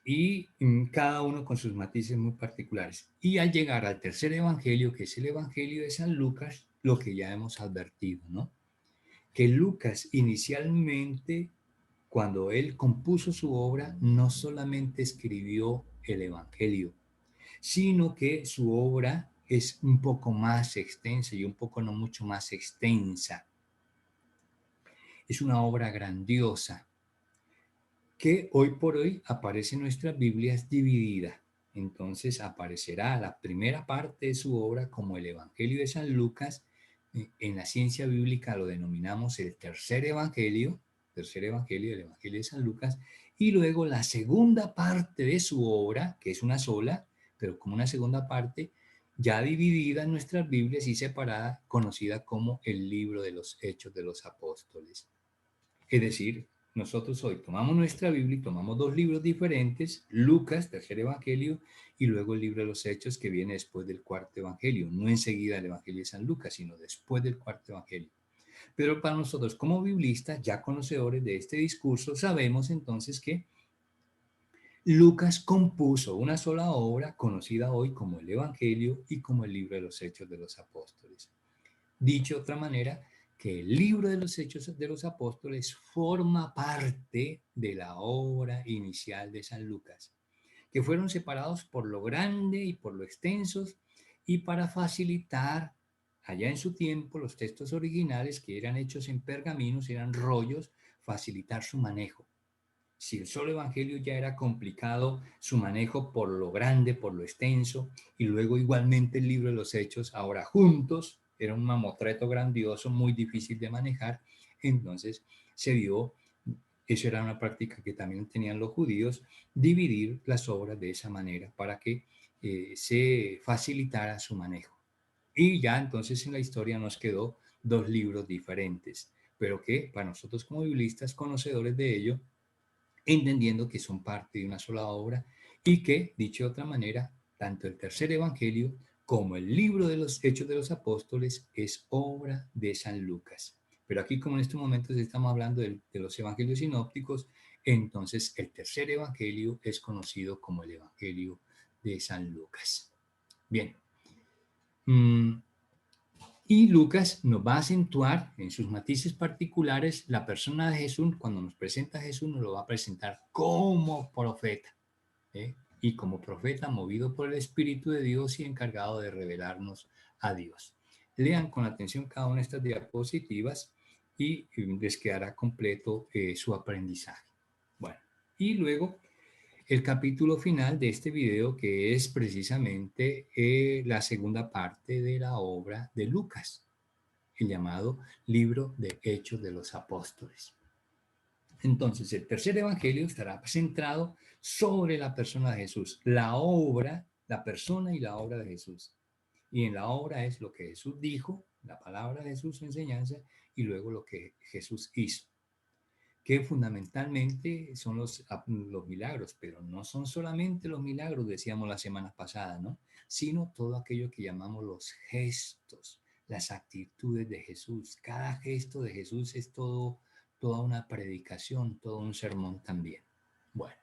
y cada uno con sus matices muy particulares. Y al llegar al tercer evangelio, que es el evangelio de San Lucas, lo que ya hemos advertido, ¿no? Que Lucas inicialmente, cuando él compuso su obra, no solamente escribió el evangelio, sino que su obra es un poco más extensa y un poco no mucho más extensa. Es una obra grandiosa que hoy por hoy aparece en nuestras Biblias dividida. Entonces aparecerá la primera parte de su obra como el Evangelio de San Lucas. En la ciencia bíblica lo denominamos el tercer evangelio el Evangelio de San Lucas, y luego la segunda parte de su obra, que es una sola, pero como una segunda parte, ya dividida en nuestras Biblias y separada, conocida como el libro de los Hechos de los Apóstoles. Es decir, nosotros hoy tomamos nuestra Biblia y tomamos dos libros diferentes, Lucas, tercer evangelio, y luego el libro de los Hechos, que viene después del cuarto evangelio, no enseguida el evangelio de San Lucas, sino después del cuarto evangelio. Pero para nosotros como biblistas, ya conocedores de este discurso, sabemos entonces que Lucas compuso una sola obra conocida hoy como el Evangelio y como el libro de los Hechos de los Apóstoles. Dicho de otra manera, que el libro de los Hechos de los Apóstoles forma parte de la obra inicial de San Lucas, que fueron separados por lo grande y por lo extensos y para facilitar allá en su tiempo los textos originales que eran hechos en pergaminos, eran rollos, facilitar su manejo. Si el solo evangelio ya era complicado, su manejo por lo grande, por lo extenso, y luego igualmente el libro de los Hechos, ahora juntos, era un mamotreto grandioso, muy difícil de manejar, entonces se vio, eso era una práctica que también tenían los judíos, dividir las obras de esa manera para que se facilitara su manejo. Y ya entonces en la historia nos quedó dos libros diferentes, pero que para nosotros como biblistas, conocedores de ello, entendiendo que son parte de una sola obra y que, dicho de otra manera, tanto el tercer evangelio como el libro de los Hechos de los Apóstoles es obra de San Lucas. Pero aquí, como en estos momentos estamos hablando de los evangelios sinópticos, entonces el tercer evangelio es conocido como el evangelio de San Lucas. Bien. Y Lucas nos va a acentuar en sus matices particulares la persona de Jesús. Cuando nos presenta a Jesús, nos lo va a presentar como profeta, ¿eh? Y como profeta movido por el Espíritu de Dios y encargado de revelarnos a Dios. Lean con atención cada una de estas diapositivas y les quedará completo su aprendizaje. Bueno, y luego el capítulo final de este video, que es precisamente la segunda parte de la obra de Lucas, el llamado libro de Hechos de los Apóstoles. Entonces, el tercer evangelio estará centrado sobre la persona de Jesús, la obra, la persona y la obra de Jesús. Y en la obra es lo que Jesús dijo, la palabra de Jesús, su enseñanza, y luego lo que Jesús hizo. que fundamentalmente son los milagros, pero no son solamente los milagros, decíamos la semana pasada, ¿no? Sino todo aquello que llamamos los gestos, las actitudes de Jesús. Cada gesto de Jesús es toda una predicación, todo un sermón también. Bueno,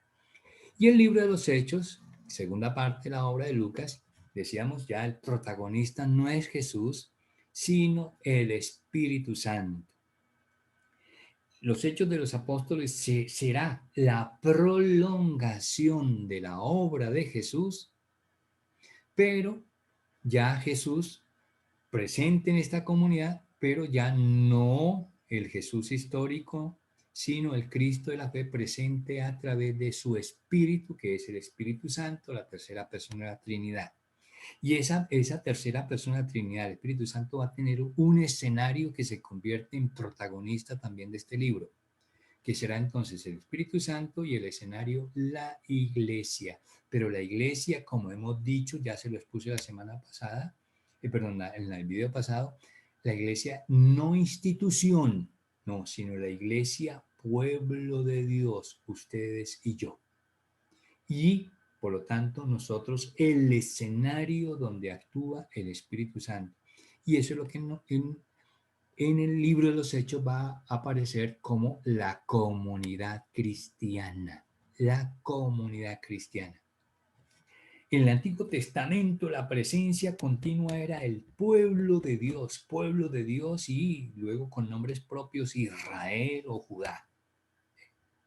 y el libro de los Hechos, segunda parte de la obra de Lucas, decíamos ya el protagonista no es Jesús, sino el Espíritu Santo. Los Hechos de los Apóstoles será la prolongación de la obra de Jesús, pero ya Jesús presente en esta comunidad, pero ya no el Jesús histórico, sino el Cristo de la fe presente a través de su Espíritu, que es el Espíritu Santo, la tercera persona de la Trinidad. Y esa tercera persona de la Trinidad, el Espíritu Santo, va a tener un escenario que se convierte en protagonista también de este libro, que será entonces el Espíritu Santo y el escenario la iglesia. Pero la iglesia, como hemos dicho, ya se lo expuse la semana pasada, perdón, en el video pasado, la iglesia no institución, no, sino la iglesia pueblo de Dios, ustedes y yo. Y, por lo tanto, nosotros el escenario donde actúa el Espíritu Santo. Y eso es lo que en el libro de los Hechos va a aparecer como la comunidad cristiana. La comunidad cristiana. En el Antiguo Testamento la presencia continua era el pueblo de Dios y luego con nombres propios Israel o Judá.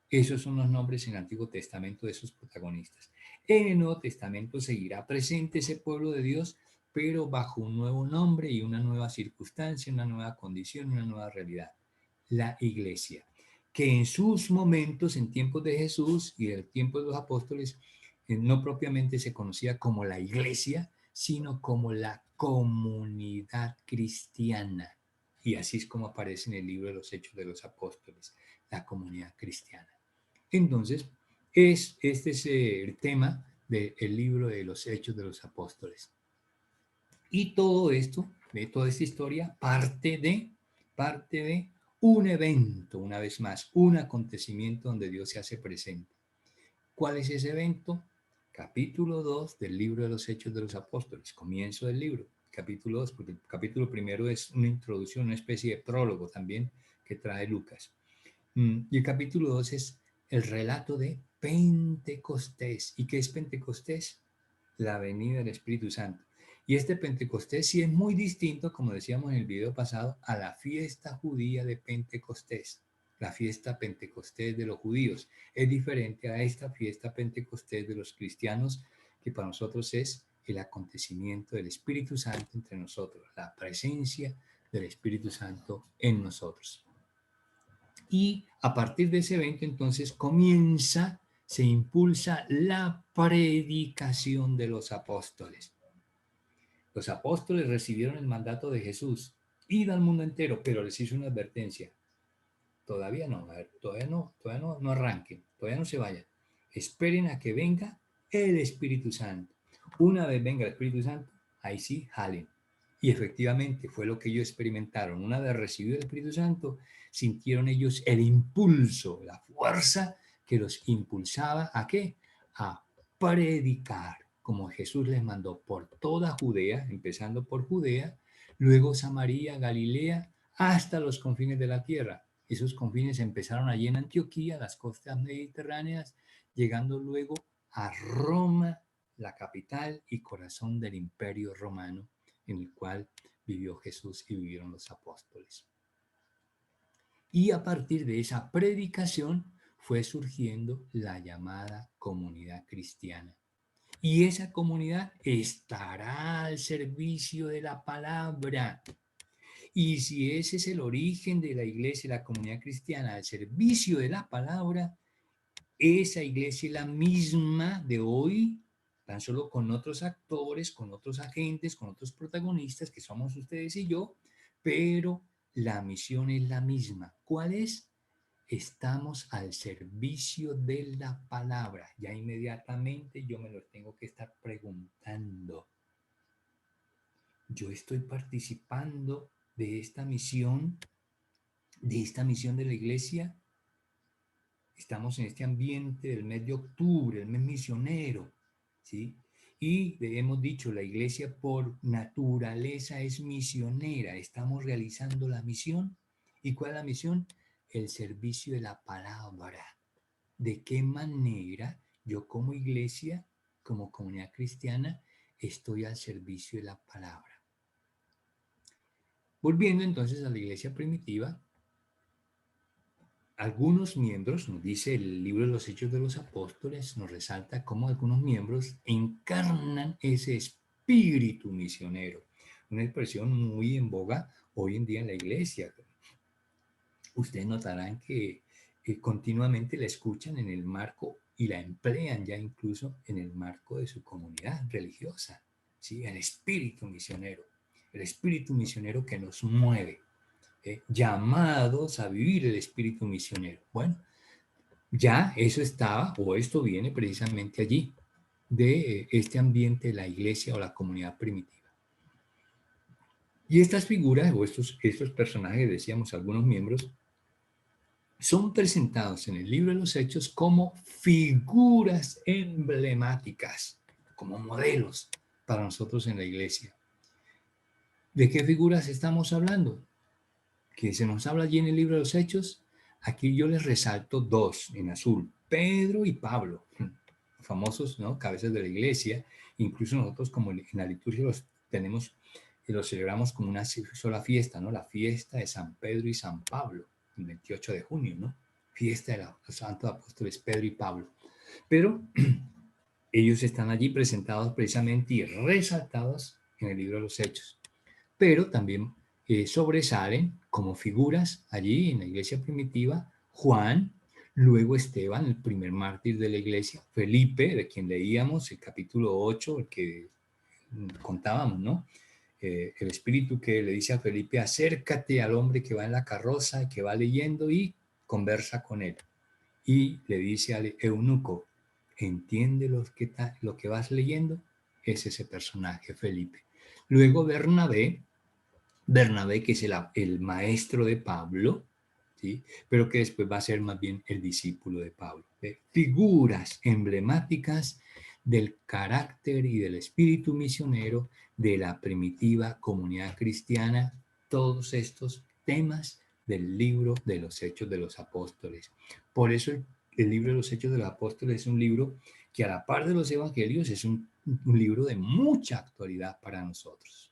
Esos son los nombres en el Antiguo Testamento de esos protagonistas. En el Nuevo Testamento seguirá presente ese pueblo de Dios, pero bajo un nuevo nombre y una nueva circunstancia, una nueva condición, una nueva realidad. La iglesia, que en sus momentos, en tiempos de Jesús y en el tiempo de los apóstoles, no propiamente se conocía como la iglesia, sino como la comunidad cristiana. Y así es como aparece en el libro de los Hechos de los Apóstoles, la comunidad cristiana. Entonces, este es el tema del libro de los Hechos de los Apóstoles. Y todo esto, de toda esta historia, parte de un evento, una vez más, un acontecimiento donde Dios se hace presente. ¿Cuál es ese evento? Capítulo 2 del libro de los Hechos de los Apóstoles, comienzo del libro, capítulo 2, porque el capítulo primero es una introducción, una especie de prólogo también que trae Lucas. Y el capítulo 2 es el relato de Pentecostés. ¿Y qué es Pentecostés? La venida del Espíritu Santo. Y este Pentecostés sí es muy distinto, como decíamos en el video pasado, a la fiesta judía de Pentecostés. La fiesta Pentecostés de los judíos es diferente a esta fiesta Pentecostés de los cristianos, que para nosotros es el acontecimiento del Espíritu Santo entre nosotros, la presencia del Espíritu Santo en nosotros. Y a partir de ese evento entonces se impulsa la predicación de los apóstoles. Los apóstoles recibieron el mandato de Jesús, id al mundo entero, pero les hizo una advertencia. Todavía no, no arranquen, todavía no se vayan. Esperen a que venga el Espíritu Santo. Una vez venga el Espíritu Santo, ahí sí, jalen. Y efectivamente fue lo que ellos experimentaron. Una vez recibido el Espíritu Santo, sintieron ellos el impulso, la fuerza que los impulsaba ¿a qué? A predicar, como Jesús les mandó por toda Judea, empezando por Judea, luego Samaria, Galilea, hasta los confines de la tierra. Esos confines empezaron allí en Antioquía, las costas mediterráneas, llegando luego a Roma, la capital y corazón del Imperio Romano, en el cual vivió Jesús y vivieron los apóstoles. Y a partir de esa predicación fue surgiendo la llamada comunidad cristiana. Y esa comunidad estará al servicio de la palabra. Y si ese es el origen de la iglesia, la comunidad cristiana, al servicio de la palabra, esa iglesia es la misma de hoy, tan solo con otros actores, con otros agentes, con otros protagonistas, que somos ustedes y yo, pero la misión es la misma. ¿Cuál es? Estamos al servicio de la palabra. Ya inmediatamente yo me lo tengo que estar preguntando. Yo estoy participando de esta misión de la iglesia. estamos en este ambiente del mes de octubre, el mes misionero, ¿sí? Y hemos dicho, la iglesia por naturaleza es misionera, estamos realizando la misión. ¿Y cuál es la misión? El servicio de la palabra. ¿De qué manera yo como iglesia, como comunidad cristiana, estoy al servicio de la palabra? Volviendo entonces a la iglesia primitiva, algunos miembros, nos dice el libro de los Hechos de los Apóstoles, nos resalta cómo algunos miembros encarnan ese espíritu misionero, una expresión muy en boga hoy en día en la iglesia. Ustedes notarán que continuamente la escuchan en el marco y la emplean ya incluso en el marco de su comunidad religiosa, ¿sí? El espíritu misionero que nos mueve, llamados a vivir el espíritu misionero. Bueno, ya eso estaba, o esto viene precisamente allí, de este ambiente de la iglesia o la comunidad primitiva. Y estas figuras, o estos personajes, decíamos algunos miembros, son presentados en el libro de los Hechos como figuras emblemáticas, como modelos para nosotros en la iglesia. ¿De qué figuras estamos hablando? Que se nos habla allí en el libro de los Hechos. Aquí yo les resalto dos en azul, Pedro y Pablo, famosos, ¿no? Cabezas de la iglesia. Incluso nosotros como en la liturgia los tenemos y los celebramos como una sola fiesta, ¿no? La fiesta de San Pedro y San Pablo, el 28 de junio, ¿no? Fiesta de los santos apóstoles Pedro y Pablo. Pero ellos están allí presentados precisamente y resaltados en el libro de los Hechos. Pero también sobresalen como figuras allí en la iglesia primitiva Juan, luego Esteban, el primer mártir de la iglesia, Felipe, de quien leíamos el capítulo 8, el que contábamos, ¿no? El espíritu que le dice a Felipe, acércate al hombre que va en la carroza, que va leyendo y conversa con él. Y le dice al eunuco, ¿entiende lo que vas leyendo? Es ese personaje, Felipe. Luego Bernabé, que es el maestro de Pablo, ¿sí? Pero que después va a ser más bien el discípulo de Pablo. Figuras emblemáticas del carácter y del espíritu misionero de la primitiva comunidad cristiana, todos estos temas del libro de los Hechos de los Apóstoles. Por eso el libro de los Hechos de los Apóstoles es un libro que a la par de los Evangelios es un libro de mucha actualidad para nosotros.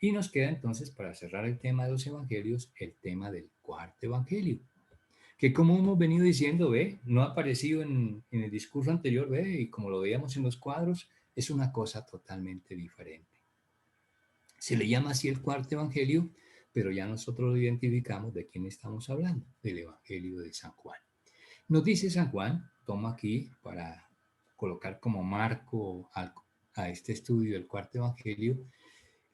Y nos queda entonces, para cerrar el tema de los evangelios, el tema del cuarto evangelio, que como hemos venido diciendo, ve, no ha aparecido en el discurso anterior, ve, y como lo veíamos en los cuadros, es una cosa totalmente diferente. Se le llama así el cuarto evangelio, pero ya nosotros lo identificamos de quién estamos hablando, del evangelio de San Juan. Nos dice San Juan, tomo aquí para colocar como marco a este estudio del cuarto evangelio,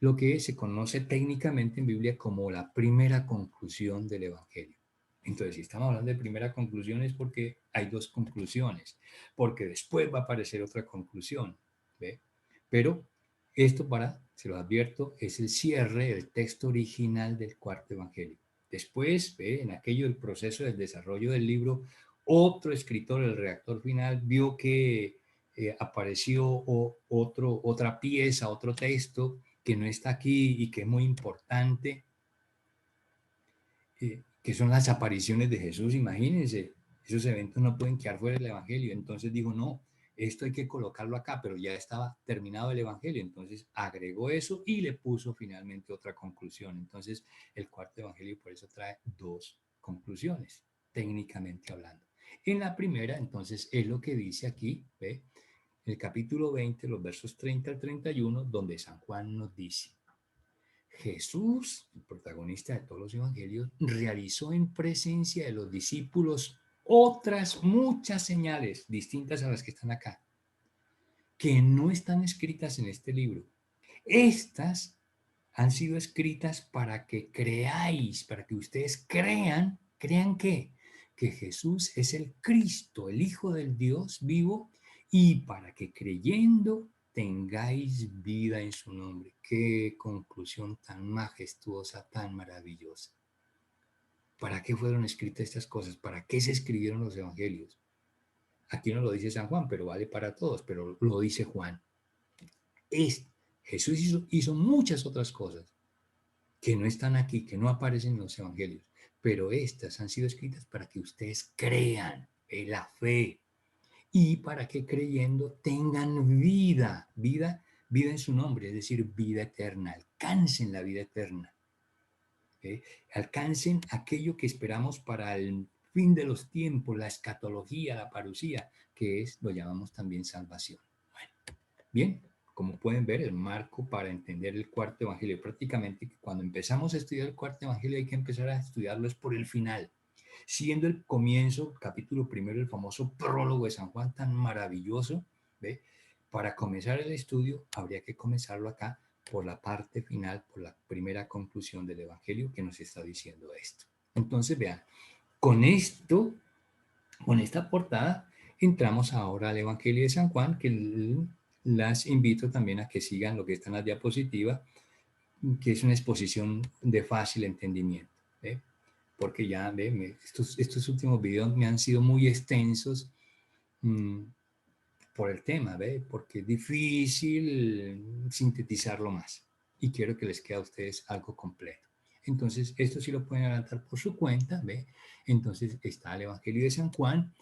lo que se conoce técnicamente en Biblia como la primera conclusión del Evangelio. Entonces, si estamos hablando de primera conclusión es porque hay dos conclusiones, porque después va a aparecer otra conclusión, ¿ve? Pero esto se lo advierto, es el cierre del texto original del cuarto Evangelio. Después, ¿ve? En aquello del proceso del desarrollo del libro, otro escritor, el redactor final, vio que apareció otra pieza, otro texto, que no está aquí y que es muy importante, que son las apariciones de Jesús. Imagínense, esos eventos no pueden quedar fuera del Evangelio. Entonces dijo, no, esto hay que colocarlo acá, pero ya estaba terminado el Evangelio. Entonces agregó eso y le puso finalmente otra conclusión. Entonces el cuarto Evangelio por eso trae dos conclusiones, técnicamente hablando. En la primera, entonces, es lo que dice aquí, ¿ve? El capítulo 20, los versos 30 al 31, donde San Juan nos dice, Jesús, el protagonista de todos los evangelios, realizó en presencia de los discípulos otras muchas señales distintas a las que están acá, que no están escritas en este libro. Estas han sido escritas para que creáis, para que ustedes ¿crean qué? Que Jesús es el Cristo, el Hijo del Dios vivo, y para que creyendo tengáis vida en su nombre. Qué conclusión tan majestuosa, tan maravillosa. ¿Para qué fueron escritas estas cosas? ¿Para qué se escribieron los evangelios? Aquí no lo dice San Juan, pero vale para todos, pero lo dice Juan. Jesús hizo muchas otras cosas que no están aquí, que no aparecen en los evangelios, pero estas han sido escritas para que ustedes crean en la fe y para que creyendo tengan vida en su nombre, es decir, vida eterna, alcancen la vida eterna. ¿Eh? Alcancen aquello que esperamos para el fin de los tiempos, la escatología, la parusía, que es, lo llamamos también salvación. Bueno, bien, como pueden ver, el marco para entender el cuarto evangelio, prácticamente cuando empezamos a estudiar el cuarto evangelio hay que empezar a estudiarlo es por el final, siendo el comienzo, capítulo primero, el famoso prólogo de San Juan tan maravilloso, ¿ve? Para comenzar el estudio habría que comenzarlo acá por la parte final, por la primera conclusión del Evangelio que nos está diciendo esto. Entonces, vean, con esto, con esta portada, entramos ahora al Evangelio de San Juan, que las invito también a que sigan lo que está en la diapositiva, que es una exposición de fácil entendimiento. ¿Ve? Porque ya, ve, estos últimos videos me han sido muy extensos, por el tema, ¿ve? Porque es difícil sintetizarlo más y quiero que les quede a ustedes algo completo. Entonces, esto sí lo pueden adelantar por su cuenta, ¿ve? Entonces, está el Evangelio de San Juan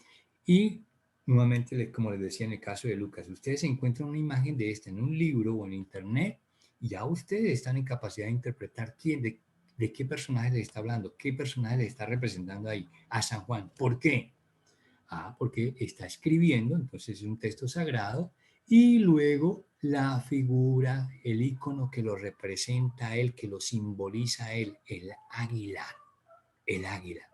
y nuevamente, como les decía en el caso de Lucas, ustedes encuentran una imagen de esta en un libro o en internet y ya ustedes están en capacidad de interpretar de qué personaje les está hablando, qué personaje les está representando ahí, a San Juan. ¿Por qué? Porque está escribiendo, entonces es un texto sagrado, y luego la figura, el icono que lo representa a él, que lo simboliza a él, el águila, el águila.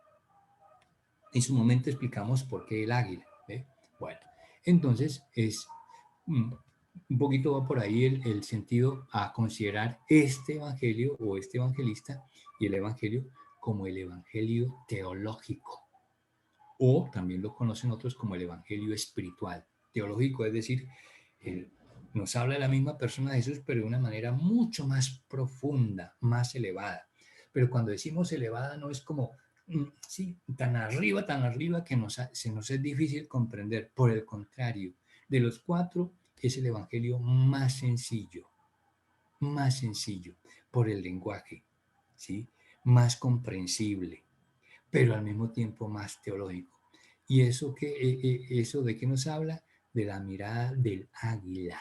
En su momento explicamos por qué el águila. ¿Ve? Bueno, entonces es un poquito va por ahí el sentido a considerar este evangelio o este evangelista y el evangelio como el evangelio teológico, o también lo conocen otros como el evangelio espiritual, teológico, es decir, nos habla de la misma persona de Jesús, pero de una manera mucho más profunda, más elevada. Pero cuando decimos elevada no es como, sí, tan arriba, que se nos es difícil comprender. Por el contrario, de los cuatro es el evangelio más sencillo, por el lenguaje, ¿sí? Más comprensible, pero al mismo tiempo más teológico. ¿Y eso de qué nos habla? De la mirada del águila,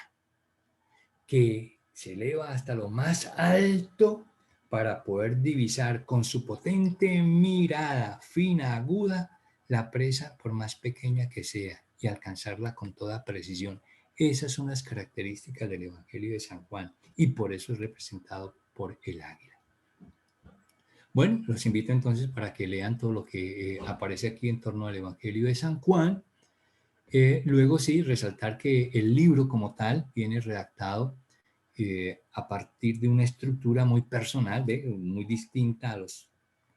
que se eleva hasta lo más alto para poder divisar con su potente mirada fina, aguda, la presa por más pequeña que sea y alcanzarla con toda precisión. Esas son las características del Evangelio de San Juan y por eso es representado por el águila. Bueno, los invito entonces para que lean todo lo que aparece aquí en torno al Evangelio de San Juan. Luego sí, resaltar que el libro como tal viene redactado a partir de una estructura muy personal, muy distinta a los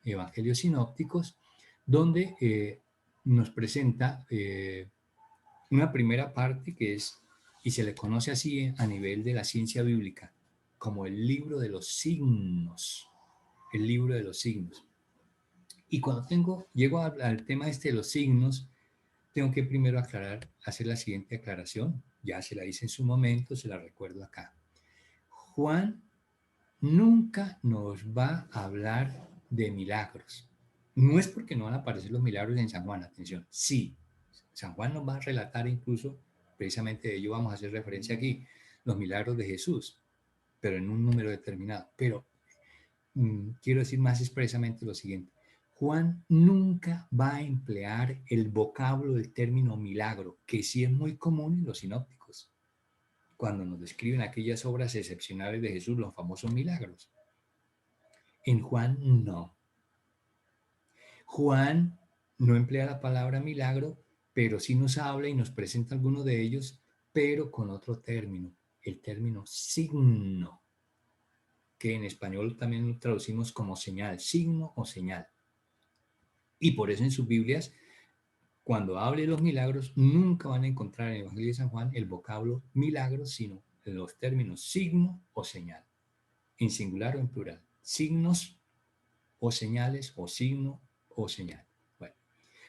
evangelios sinópticos, donde nos presenta una primera parte que es, y se le conoce así a nivel de la ciencia bíblica, como el libro de los signos, el libro de los signos. Y cuando llego al tema este de los signos, tengo que primero hacer la siguiente aclaración. Ya se la hice en su momento, se la recuerdo acá. Juan nunca nos va a hablar de milagros. No es porque no van a aparecer los milagros en San Juan, atención. Sí, San Juan nos va a relatar incluso, precisamente de ello vamos a hacer referencia aquí, los milagros de Jesús, pero en un número determinado. Pero quiero decir más expresamente lo siguiente. Juan nunca va a emplear el vocablo del término milagro, que sí es muy común en los sinópticos, cuando nos describen aquellas obras excepcionales de Jesús, los famosos milagros. En Juan no. Juan no emplea la palabra milagro, pero sí nos habla y nos presenta algunos de ellos, pero con otro término, el término signo, que en español también lo traducimos como señal, signo o señal. Y por eso en sus Biblias, cuando hable de los milagros, nunca van a encontrar en el Evangelio de San Juan el vocablo milagros, sino los términos signo o señal, en singular o en plural. Signos o señales o signo o señal. Bueno,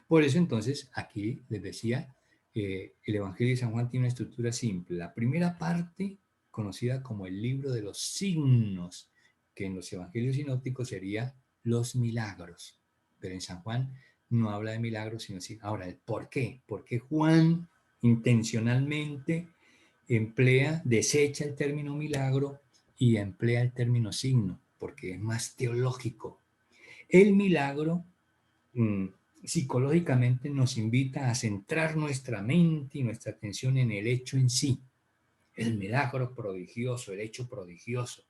por eso entonces aquí les decía, el Evangelio de San Juan tiene una estructura simple. La primera parte, conocida como el libro de los signos, que en los evangelios sinópticos sería los milagros. Pero en San Juan no habla de milagros, sino sí. Ahora, el por qué. ¿Por qué Juan intencionalmente desecha el término milagro y emplea el término signo? Porque es más teológico. El milagro psicológicamente nos invita a centrar nuestra mente y nuestra atención en el hecho en sí, el milagro prodigioso, el hecho prodigioso.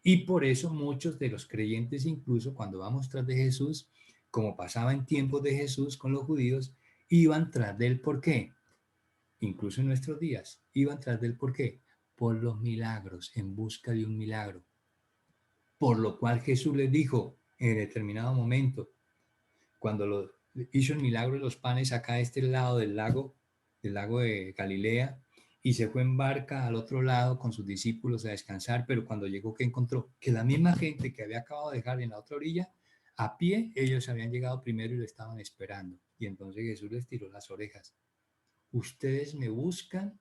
Y por eso muchos de los creyentes, incluso cuando vamos tras de Jesús, como pasaba en tiempos de Jesús con los judíos, iban tras del por qué. Incluso en nuestros días, iban tras del por qué. Por los milagros, en busca de un milagro. Por lo cual Jesús les dijo en determinado momento, cuando hizo el milagro de los panes acá a este lado del lago de Galilea, y se fue en barca al otro lado con sus discípulos a descansar, pero cuando llegó, ¿qué encontró? Que la misma gente que había acabado de dejar en la otra orilla, a pie, ellos habían llegado primero y lo estaban esperando. Y entonces Jesús les tiró las orejas. Ustedes me buscan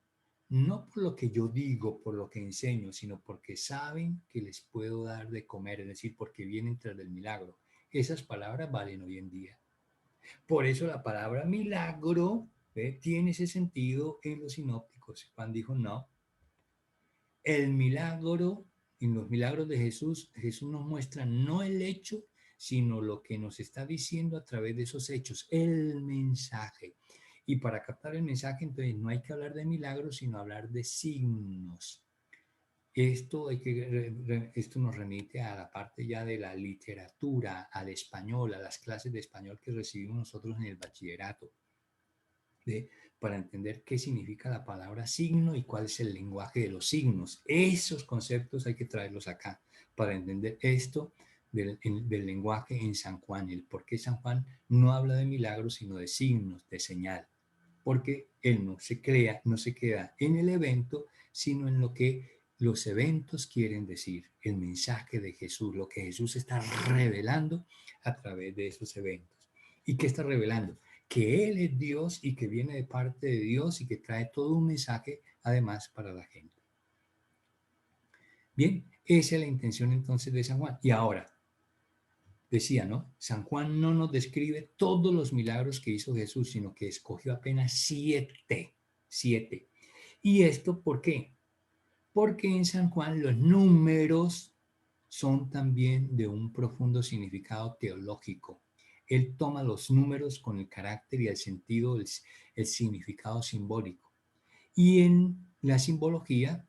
no por lo que yo digo, por lo que enseño, sino porque saben que les puedo dar de comer, es decir, porque vienen tras del milagro. Esas palabras valen hoy en día. Por eso la palabra milagro tiene ese sentido en los sinópticos. Juan dijo, no, el milagro, en los milagros de Jesús, Jesús nos muestra no el hecho, sino lo que nos está diciendo a través de esos hechos, el mensaje. Y para captar el mensaje, entonces no hay que hablar de milagros, sino hablar de signos. Esto nos remite a la parte ya de la literatura, al español, a las clases de español que recibimos nosotros en el bachillerato, para entender qué significa la palabra signo y cuál es el lenguaje de los signos. Esos conceptos hay que traerlos acá para entender esto del lenguaje en San Juan, el por qué San Juan no habla de milagros, sino de signos, de señal, porque él no se queda en el evento, sino en lo que los eventos quieren decir, el mensaje de Jesús, lo que Jesús está revelando a través de esos eventos. ¿Y qué está revelando? Que Él es Dios y que viene de parte de Dios y que trae todo un mensaje además para la gente. Bien, esa es la intención entonces de San Juan. Y ahora, decía, ¿no? San Juan no nos describe todos los milagros que hizo Jesús, sino que escogió apenas 7. ¿Y esto por qué? Porque en San Juan los números son también de un profundo significado teológico. Él toma los números con el carácter y el sentido, el significado simbólico. Y en la simbología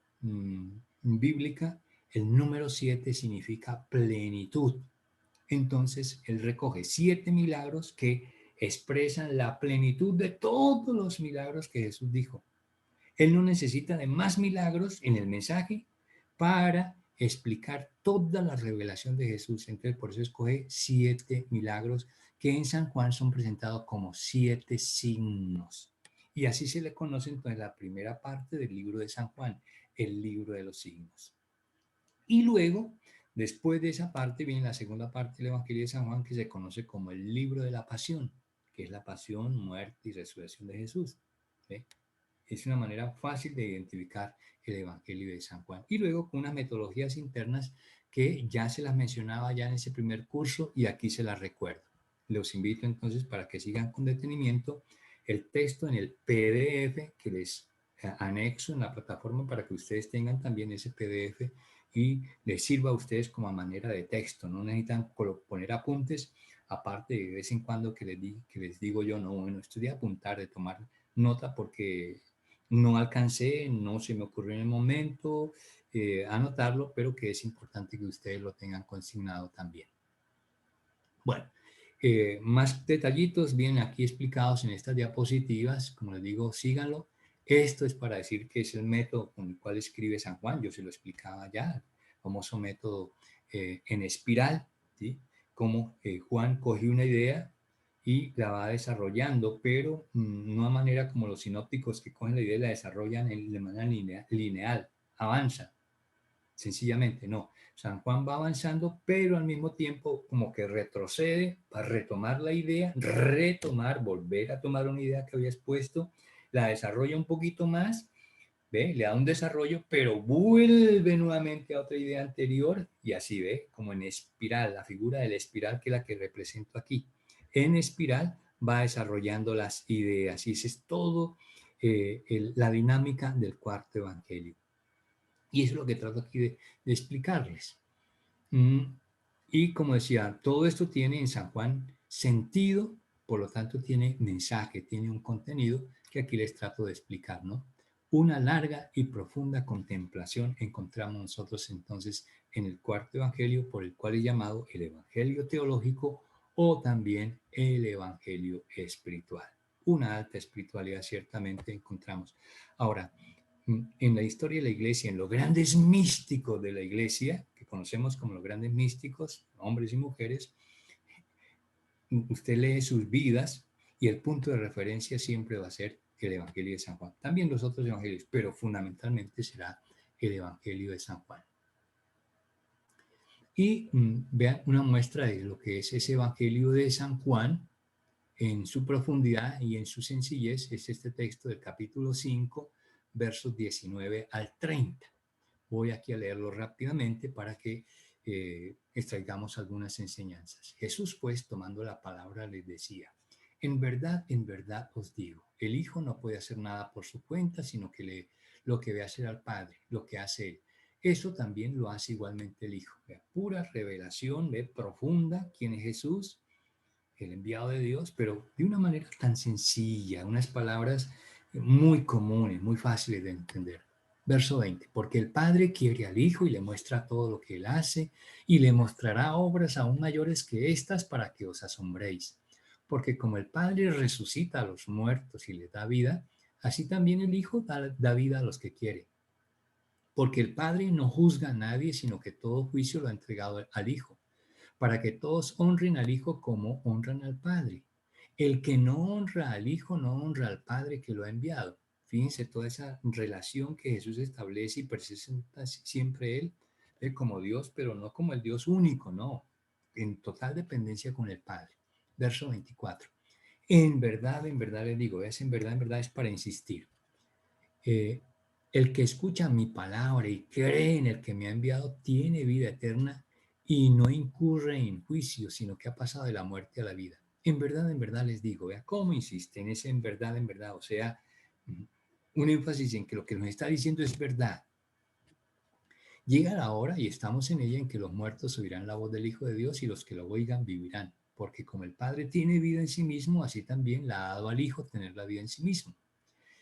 bíblica, el número 7 significa plenitud. Entonces, él recoge 7 milagros que expresan la plenitud de todos los milagros que Jesús dijo. Él no necesita de más milagros en el mensaje para explicar toda la revelación de Jesús. Entonces, por eso escoge 7 milagros que en San Juan son presentados como 7 signos. Y así se le conoce entonces la primera parte del libro de San Juan, el libro de los signos. Y luego, después de esa parte, viene la segunda parte del Evangelio de San Juan, que se conoce como el libro de la pasión, que es la pasión, muerte y resurrección de Jesús. ¿Sí? Es una manera fácil de identificar el Evangelio de San Juan. Y luego con unas metodologías internas que ya se las mencionaba ya en ese primer curso y aquí se las recuerdo. Los invito entonces para que sigan con detenimiento el texto en el PDF que les anexo en la plataforma para que ustedes tengan también ese PDF y les sirva a ustedes como manera de texto. No necesitan poner apuntes, aparte de vez en cuando que les digo yo, no, bueno, esto de apuntar, de tomar nota porque no alcancé, no se me ocurrió en el momento anotarlo, pero que es importante que ustedes lo tengan consignado también. Bueno, más detallitos vienen aquí explicados en estas diapositivas. Como les digo, síganlo. Esto es para decir que es el método con el cual escribe San Juan. Yo se lo explicaba ya, el famoso método en espiral, ¿sí? Cómo Juan cogió una idea y la va desarrollando, pero no a manera como los sinópticos que cogen la idea y la desarrollan de manera lineal, avanza. sencillamente no. San Juan va avanzando, pero al mismo tiempo como que retrocede para retomar la idea, volver a tomar una idea que había expuesto, la desarrolla un poquito más, ¿ve? Le da un desarrollo, pero vuelve nuevamente a otra idea anterior y así, ¿ve? Como en espiral, la figura de la espiral que es la que represento aquí. En espiral va desarrollando las ideas y esa es todo la dinámica del cuarto evangelio. Y eso es lo que trato aquí de explicarles. Y como decía, todo esto tiene en San Juan sentido, por lo tanto tiene mensaje, tiene un contenido que aquí les trato de explicar, ¿no? Una larga y profunda contemplación encontramos nosotros entonces en el cuarto evangelio, por el cual es llamado el evangelio teológico o también el evangelio espiritual. Una alta espiritualidad ciertamente encontramos. Ahora, en la historia de la iglesia, en los grandes místicos de la iglesia, que conocemos como los grandes místicos, hombres y mujeres, usted lee sus vidas y el punto de referencia siempre va a ser el Evangelio de San Juan. También los otros evangelios, pero fundamentalmente será el Evangelio de San Juan. Y vean una muestra de lo que es ese Evangelio de San Juan en su profundidad y en su sencillez, es este texto del capítulo 5, versos 19 al 30. Voy aquí a leerlo rápidamente para que extraigamos algunas enseñanzas. Jesús, pues, tomando la palabra, les decía, en verdad os digo, el Hijo no puede hacer nada por su cuenta, sino que lo que ve hacer al Padre, lo que hace Él. Eso también lo hace igualmente el Hijo. Vea, pura revelación, ve, profunda, quién es Jesús, el enviado de Dios, pero de una manera tan sencilla, unas palabras muy comunes, muy fáciles de entender. Verso 20, porque el Padre quiere al Hijo y le muestra todo lo que Él hace y le mostrará obras aún mayores que estas para que os asombréis. Porque como el Padre resucita a los muertos y les da vida, así también el Hijo da vida a los que quiere. Porque el Padre no juzga a nadie, sino que todo juicio lo ha entregado al Hijo, para que todos honren al Hijo como honran al Padre. El que no honra al Hijo no honra al Padre que lo ha enviado. Fíjense toda esa relación que Jesús establece y presenta siempre Él como Dios, pero no como el Dios único, no, en total dependencia con el Padre. Verso 24. En verdad les digo, en verdad es para insistir. El que escucha mi palabra y cree en el que me ha enviado tiene vida eterna y no incurre en juicio, sino que ha pasado de la muerte a la vida. En verdad les digo, vea cómo insiste en ese en verdad, o sea, un énfasis en que lo que nos está diciendo es verdad. Llega la hora y estamos en ella en que los muertos oirán la voz del Hijo de Dios y los que lo oigan vivirán, porque como el Padre tiene vida en sí mismo, así también la ha dado al Hijo tener la vida en sí mismo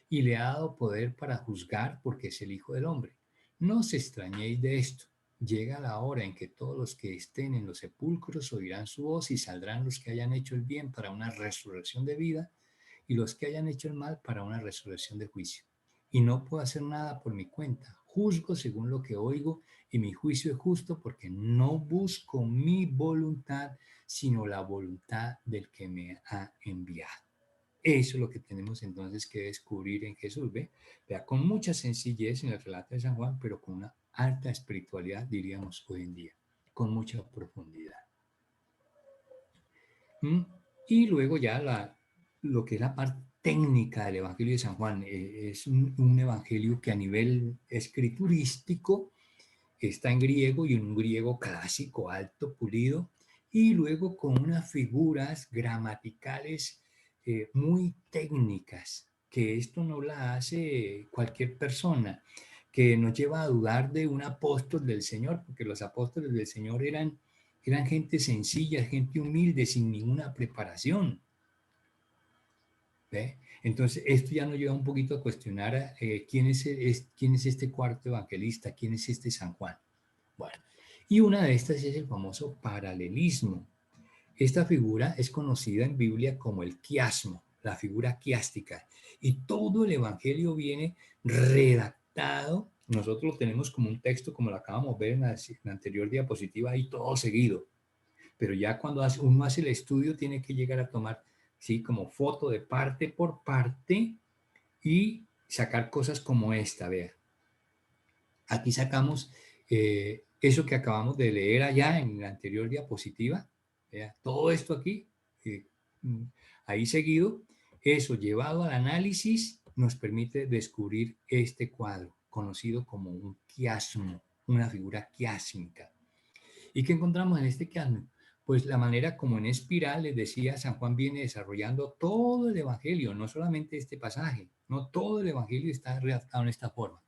y le ha dado poder para juzgar porque es el Hijo del Hombre. No os extrañéis de esto. Llega la hora en que todos los que estén en los sepulcros oirán su voz y saldrán los que hayan hecho el bien para una resurrección de vida y los que hayan hecho el mal para una resurrección de juicio. Y no puedo hacer nada por mi cuenta. Juzgo según lo que oigo y mi juicio es justo porque no busco mi voluntad, sino la voluntad del que me ha enviado. Eso es lo que tenemos entonces que descubrir en Jesús, ¿ve? Vea, con mucha sencillez en el relato de San Juan, pero con una alta espiritualidad, diríamos hoy en día, con mucha profundidad. Y luego ya lo que es la parte técnica del Evangelio de San Juan, es un evangelio que a nivel escriturístico está en griego y en un griego clásico, alto, pulido, y luego con unas figuras gramaticales muy técnicas, que esto no la hace cualquier persona, que nos lleva a dudar de un apóstol del Señor, porque los apóstoles del Señor eran gente sencilla, gente humilde, sin ninguna preparación. ¿Ve? Entonces, esto ya nos lleva un poquito a cuestionar quién es este cuarto evangelista, quién es este San Juan. Bueno, y una de estas es el famoso paralelismo. Esta figura es conocida en Biblia como el quiasmo, la figura quiástica, y todo el Evangelio viene redactado. Nosotros lo tenemos como un texto, como lo acabamos de ver en la anterior diapositiva, ahí todo seguido. Pero ya cuando uno hace el estudio, tiene que llegar a tomar, ¿sí?, como foto de parte por parte y sacar cosas como esta, vea. Aquí sacamos Eso que acabamos de leer allá en la anterior diapositiva, vea, todo esto aquí, eh, mm, ahí seguido, eso llevado al análisis nos permite descubrir este cuadro, conocido como un quiasmo, una figura quiásmica. ¿Y qué encontramos en este quiasmo? Pues la manera como en espiral, les decía, San Juan viene desarrollando todo el Evangelio, no solamente este pasaje, no todo el Evangelio está redactado en esta forma.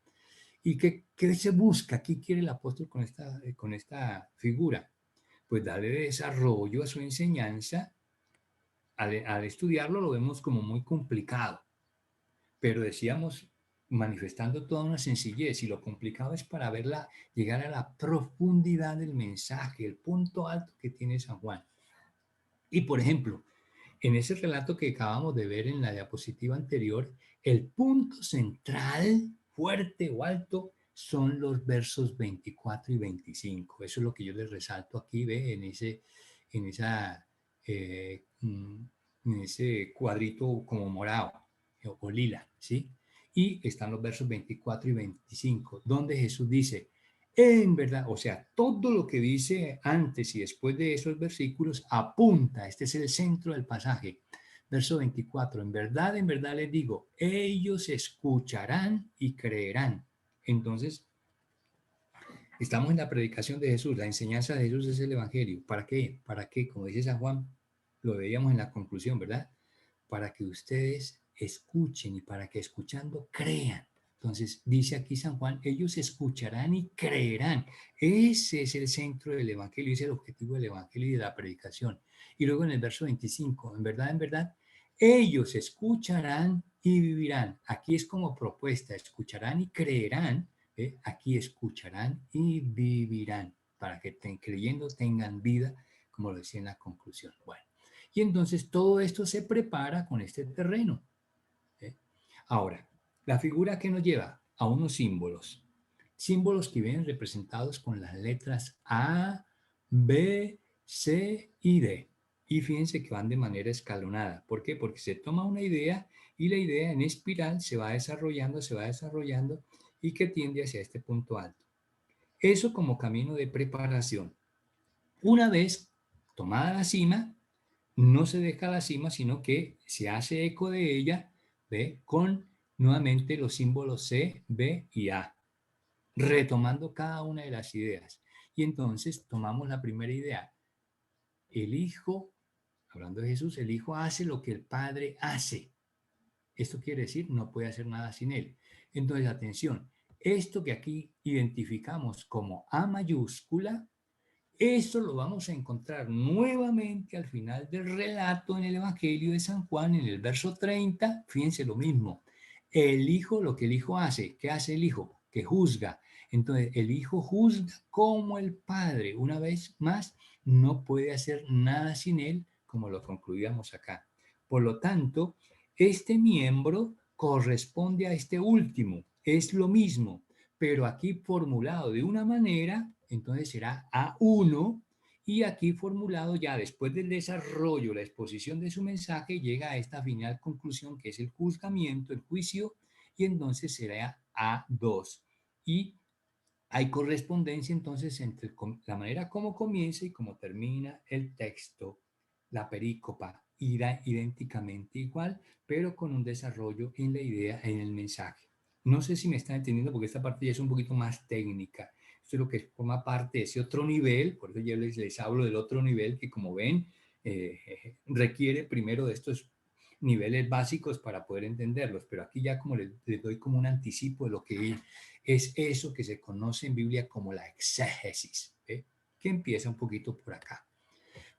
¿Y qué se busca? ¿Qué quiere el apóstol con esta figura? Pues darle desarrollo a su enseñanza. Al estudiarlo lo vemos como muy complicado, pero decíamos, manifestando toda una sencillez, y lo complicado es para verla, llegar a la profundidad del mensaje, el punto alto que tiene San Juan. Y por ejemplo, en ese relato que acabamos de ver en la diapositiva anterior, el punto central, fuerte o alto, son los versos 24 y 25. Eso es lo que yo les resalto aquí, ve, en, esa, en ese cuadrito como morado o lila, ¿sí? Y están los versos 24 y 25, donde Jesús dice, en verdad, o sea, todo lo que dice antes y después de esos versículos apunta, este es el centro del pasaje. Verso 24, en verdad les digo, ellos escucharán y creerán. Entonces, estamos en la predicación de Jesús, la enseñanza de Jesús es el Evangelio. ¿Para qué? Para que, como dice San Juan, lo veíamos en la conclusión, ¿verdad? Para que ustedes escuchen y para que escuchando crean. Entonces, dice aquí San Juan, ellos escucharán y creerán. Ese es el centro del Evangelio, ese es el objetivo del Evangelio y de la predicación. Y luego en el verso 25, en verdad, ellos escucharán y vivirán. Aquí es como propuesta, escucharán y creerán. Aquí escucharán y vivirán, para que creyendo tengan vida, como lo decía en la conclusión. Bueno, y entonces todo esto se prepara con este terreno. ¿Eh? Ahora, la figura que nos lleva a unos símbolos. Símbolos que vienen representados con las letras A, B, C y D. Y fíjense que van de manera escalonada. ¿Por qué? Porque se toma una idea y la idea en espiral se va desarrollando y que tiende hacia este punto alto. Eso como camino de preparación. Una vez tomada la cima, no se deja la cima, sino que se hace eco de ella, ¿ve? Con nuevamente los símbolos C, B y A, retomando cada una de las ideas. Y entonces tomamos la primera idea. El Hijo, hablando de Jesús, el Hijo hace lo que el Padre hace. Esto quiere decir, no puede hacer nada sin Él. Entonces, atención, esto que aquí identificamos como A mayúscula, eso lo vamos a encontrar nuevamente al final del relato en el Evangelio de San Juan, en el verso 30. Fíjense lo mismo. El Hijo, lo que el Hijo hace, ¿qué hace el Hijo? Que juzga. Entonces, el Hijo juzga como el Padre. Una vez más, no puede hacer nada sin Él, como lo concluíamos acá. Por lo tanto, este miembro corresponde a este último. Es lo mismo, pero aquí formulado de una manera, entonces será A1, y aquí formulado ya después del desarrollo, la exposición de su mensaje, llega a esta final conclusión que es el juzgamiento, el juicio, y entonces será A2. Y hay correspondencia entonces entre la manera como comienza y como termina el texto, la perícopa, irá idénticamente igual, pero con un desarrollo en la idea, en el mensaje. No sé si me están entendiendo porque esta parte ya es un poquito más técnica. Esto es lo que forma parte de ese otro nivel, por eso yo les hablo del otro nivel que como ven requiere primero de estos niveles básicos para poder entenderlos, pero aquí ya como les doy como un anticipo de lo que es eso que se conoce en Biblia como la exégesis, ¿eh? Que empieza un poquito por acá.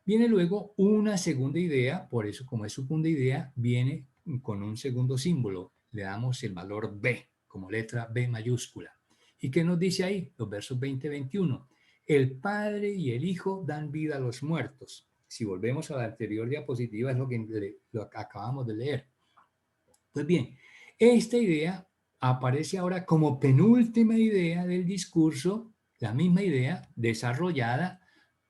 Viene luego una segunda idea, por eso como es segunda idea, viene con un segundo símbolo. Le damos el valor B, como letra B mayúscula. ¿Y qué nos dice ahí? Los versos 20 y 21. El Padre y el Hijo dan vida a los muertos. Si volvemos a la anterior diapositiva, es lo que acabamos de leer. Pues bien, esta idea aparece ahora como penúltima idea del discurso, la misma idea desarrollada,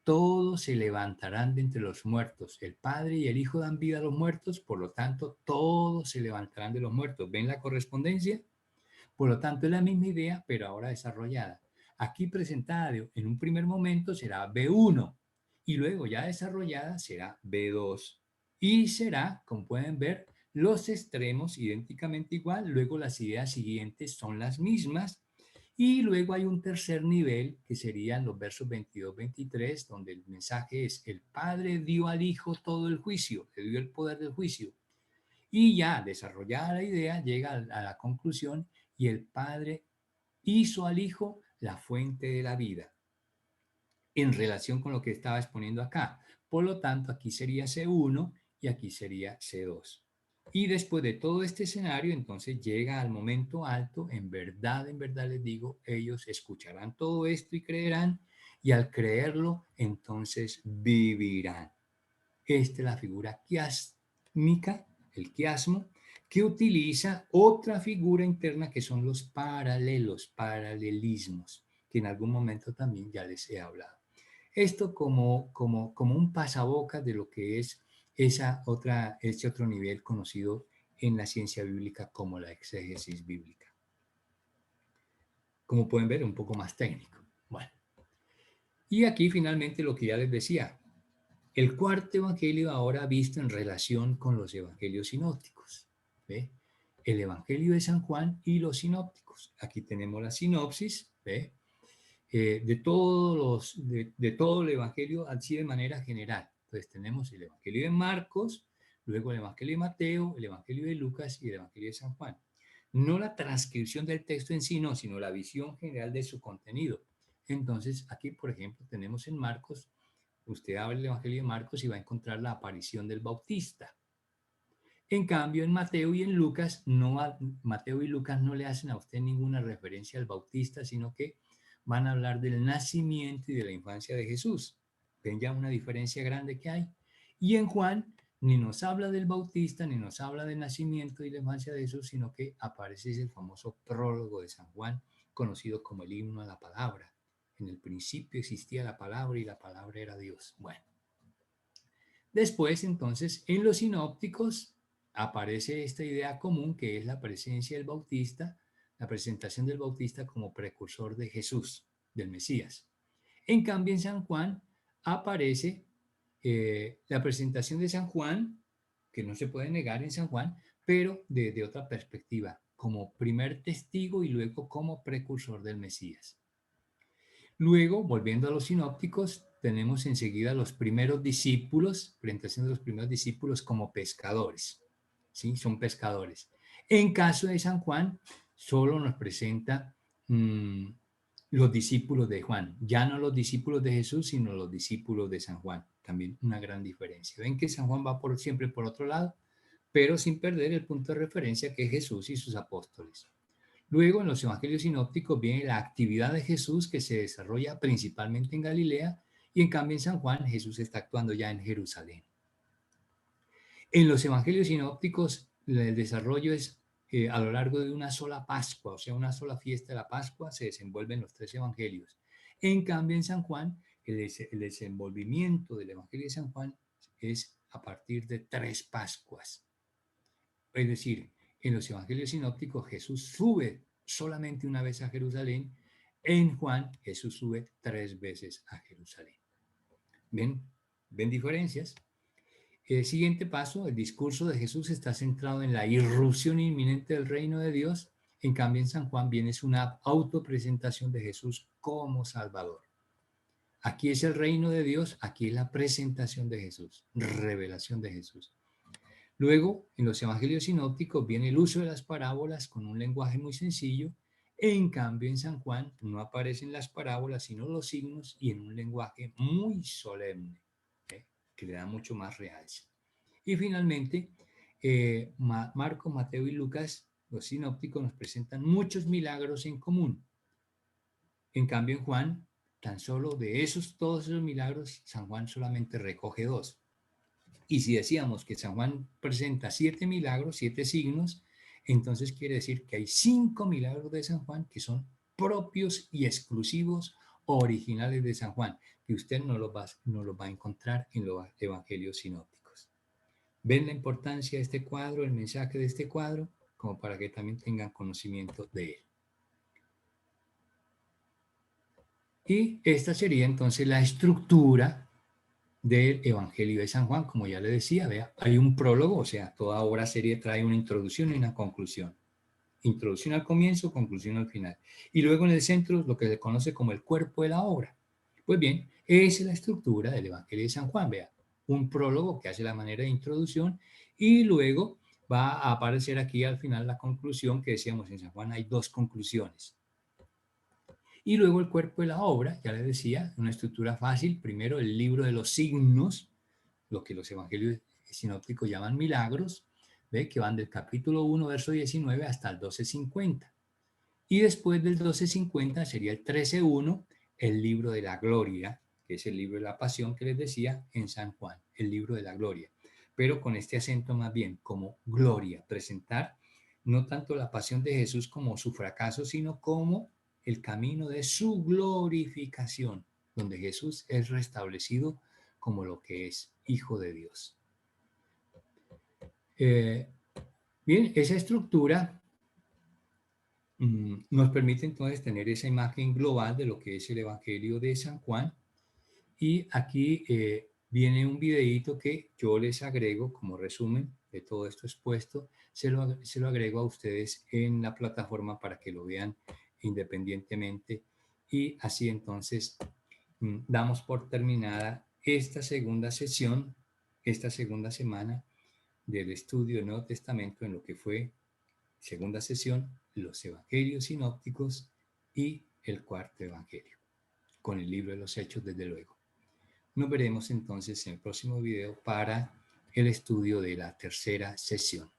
todos se levantarán de entre los muertos. El Padre y el Hijo dan vida a los muertos, por lo tanto, todos se levantarán de los muertos. ¿Ven la correspondencia? Por lo tanto, es la misma idea, pero ahora desarrollada. Aquí presentada en un primer momento será B1 y luego ya desarrollada será B2 y será, como pueden ver, los extremos idénticamente igual, luego las ideas siguientes son las mismas y luego hay un tercer nivel que serían los versos 22-23 donde el mensaje es el Padre dio al Hijo todo el juicio, le dio el poder del juicio y ya desarrollada la idea llega a la conclusión y el Padre hizo al Hijo la fuente de la vida en relación con lo que estaba exponiendo acá. Por lo tanto, aquí sería C1 y aquí sería C2. Y después de todo este escenario, entonces llega al momento alto, en verdad les digo, ellos escucharán todo esto y creerán, y al creerlo, entonces vivirán. Esta es la figura quiásmica, el quiasmo, que utiliza otra figura interna que son los paralelos, paralelismos, que en algún momento también ya les he hablado. Esto como un pasabocas de lo que es ese otro nivel conocido en la ciencia bíblica como la exégesis bíblica. Como pueden ver, un poco más técnico. Bueno, y aquí finalmente lo que ya les decía, el cuarto evangelio ahora visto en relación con los evangelios sinópticos. ¿Ve? El evangelio de San Juan y los sinópticos. Aquí tenemos la sinopsis, ¿ve? De todo el evangelio así de manera general. Entonces tenemos el evangelio de Marcos, luego el evangelio de Mateo, el evangelio de Lucas y el evangelio de San Juan. No la transcripción del texto en sí, no, sino la visión general de su contenido. Entonces, aquí, por ejemplo, tenemos en Marcos, usted abre el evangelio de Marcos y va a encontrar la aparición del Bautista. En cambio, en Mateo y en Lucas, Mateo y Lucas no le hacen a usted ninguna referencia al Bautista, sino que van a hablar del nacimiento y de la infancia de Jesús. Ven ya una diferencia grande que hay. Y en Juan ni nos habla del Bautista, ni nos habla del nacimiento y la infancia de Jesús, sino que aparece ese famoso prólogo de San Juan, conocido como el himno a la palabra. En el principio existía la palabra y la palabra era Dios. Bueno. Después, entonces, en los sinópticos aparece esta idea común que es la presencia del Bautista, la presentación del Bautista como precursor de Jesús, del Mesías. En cambio, en San Juan aparece la presentación de San Juan, que no se puede negar en San Juan, pero desde otra perspectiva, como primer testigo y luego como precursor del Mesías. Luego, volviendo a los sinópticos, tenemos enseguida los primeros discípulos, presentación de los primeros discípulos como pescadores. ¿Sí? Son pescadores. En caso de San Juan, solo nos presenta los discípulos de Juan. Ya no los discípulos de Jesús, sino los discípulos de San Juan. También una gran diferencia. Ven que San Juan va siempre por otro lado, pero sin perder el punto de referencia que es Jesús y sus apóstoles. Luego, en los evangelios sinópticos viene la actividad de Jesús que se desarrolla principalmente en Galilea y en cambio en San Juan Jesús está actuando ya en Jerusalén. En los evangelios sinópticos el desarrollo es a lo largo de una sola Pascua, o sea, una sola fiesta de la Pascua se desenvuelve en los tres evangelios. En cambio en San Juan el desenvolvimiento del evangelio de San Juan es a partir de tres Pascuas. Es decir, en los evangelios sinópticos Jesús sube solamente una vez a Jerusalén, en Juan Jesús sube 3 veces a Jerusalén. ¿Ven? ¿Ven diferencias? El siguiente paso, el discurso de Jesús está centrado en la irrupción inminente del reino de Dios, en cambio en San Juan viene una autopresentación de Jesús como Salvador. Aquí es el reino de Dios, aquí es la presentación de Jesús, revelación de Jesús. Luego, en los evangelios sinópticos viene el uso de las parábolas con un lenguaje muy sencillo. En cambio, en San Juan no aparecen las parábolas, sino los signos y en un lenguaje muy solemne, que le da mucho más realce. Y finalmente, Marco, Mateo y Lucas, los sinópticos, nos presentan muchos milagros en común. En cambio, en Juan, tan solo de todos esos milagros, San Juan solamente recoge 2. Y si decíamos que San Juan presenta 7 milagros, 7 signos, entonces quiere decir que hay 5 milagros de San Juan que son propios y exclusivos, originales de San Juan, que usted no los va a encontrar en los evangelios sinópticos. ¿Ven la importancia de este cuadro, el mensaje de este cuadro? Como para que también tengan conocimiento de él. Y esta sería entonces la estructura del Evangelio de San Juan. Como ya le decía, vea, hay un prólogo, o sea, toda obra serie trae una introducción y una conclusión. Introducción al comienzo, conclusión al final. Y luego en el centro lo que se conoce como el cuerpo de la obra. Pues bien, esa es la estructura del Evangelio de San Juan. Vea, un prólogo que hace la manera de introducción y luego va a aparecer aquí al final la conclusión que decíamos en San Juan hay dos conclusiones. Y luego el cuerpo de la obra, ya les decía, una estructura fácil. Primero el libro de los signos, lo que los evangelios sinópticos llaman milagros, ¿ve? Que van del capítulo 1, verso 19 hasta el 12:50. Y después del 12:50 sería el 13:1, el libro de la gloria, que es el libro de la pasión que les decía en San Juan, el libro de la gloria. Pero con este acento más bien como gloria, presentar no tanto la pasión de Jesús como su fracaso, sino como el camino de su glorificación, donde Jesús es restablecido como lo que es Hijo de Dios. Bien, esa estructura nos permite entonces tener esa imagen global de lo que es el Evangelio de San Juan. Y aquí viene un videíto que yo les agrego como resumen de todo esto expuesto. Se lo agrego a ustedes en la plataforma para que lo vean independientemente. Y así entonces damos por terminada esta segunda sesión, esta segunda semana del estudio del Nuevo Testamento en lo que fue segunda sesión, los evangelios sinópticos y el cuarto evangelio, con el libro de los Hechos, desde luego. Nos veremos entonces en el próximo video para el estudio de la tercera sesión.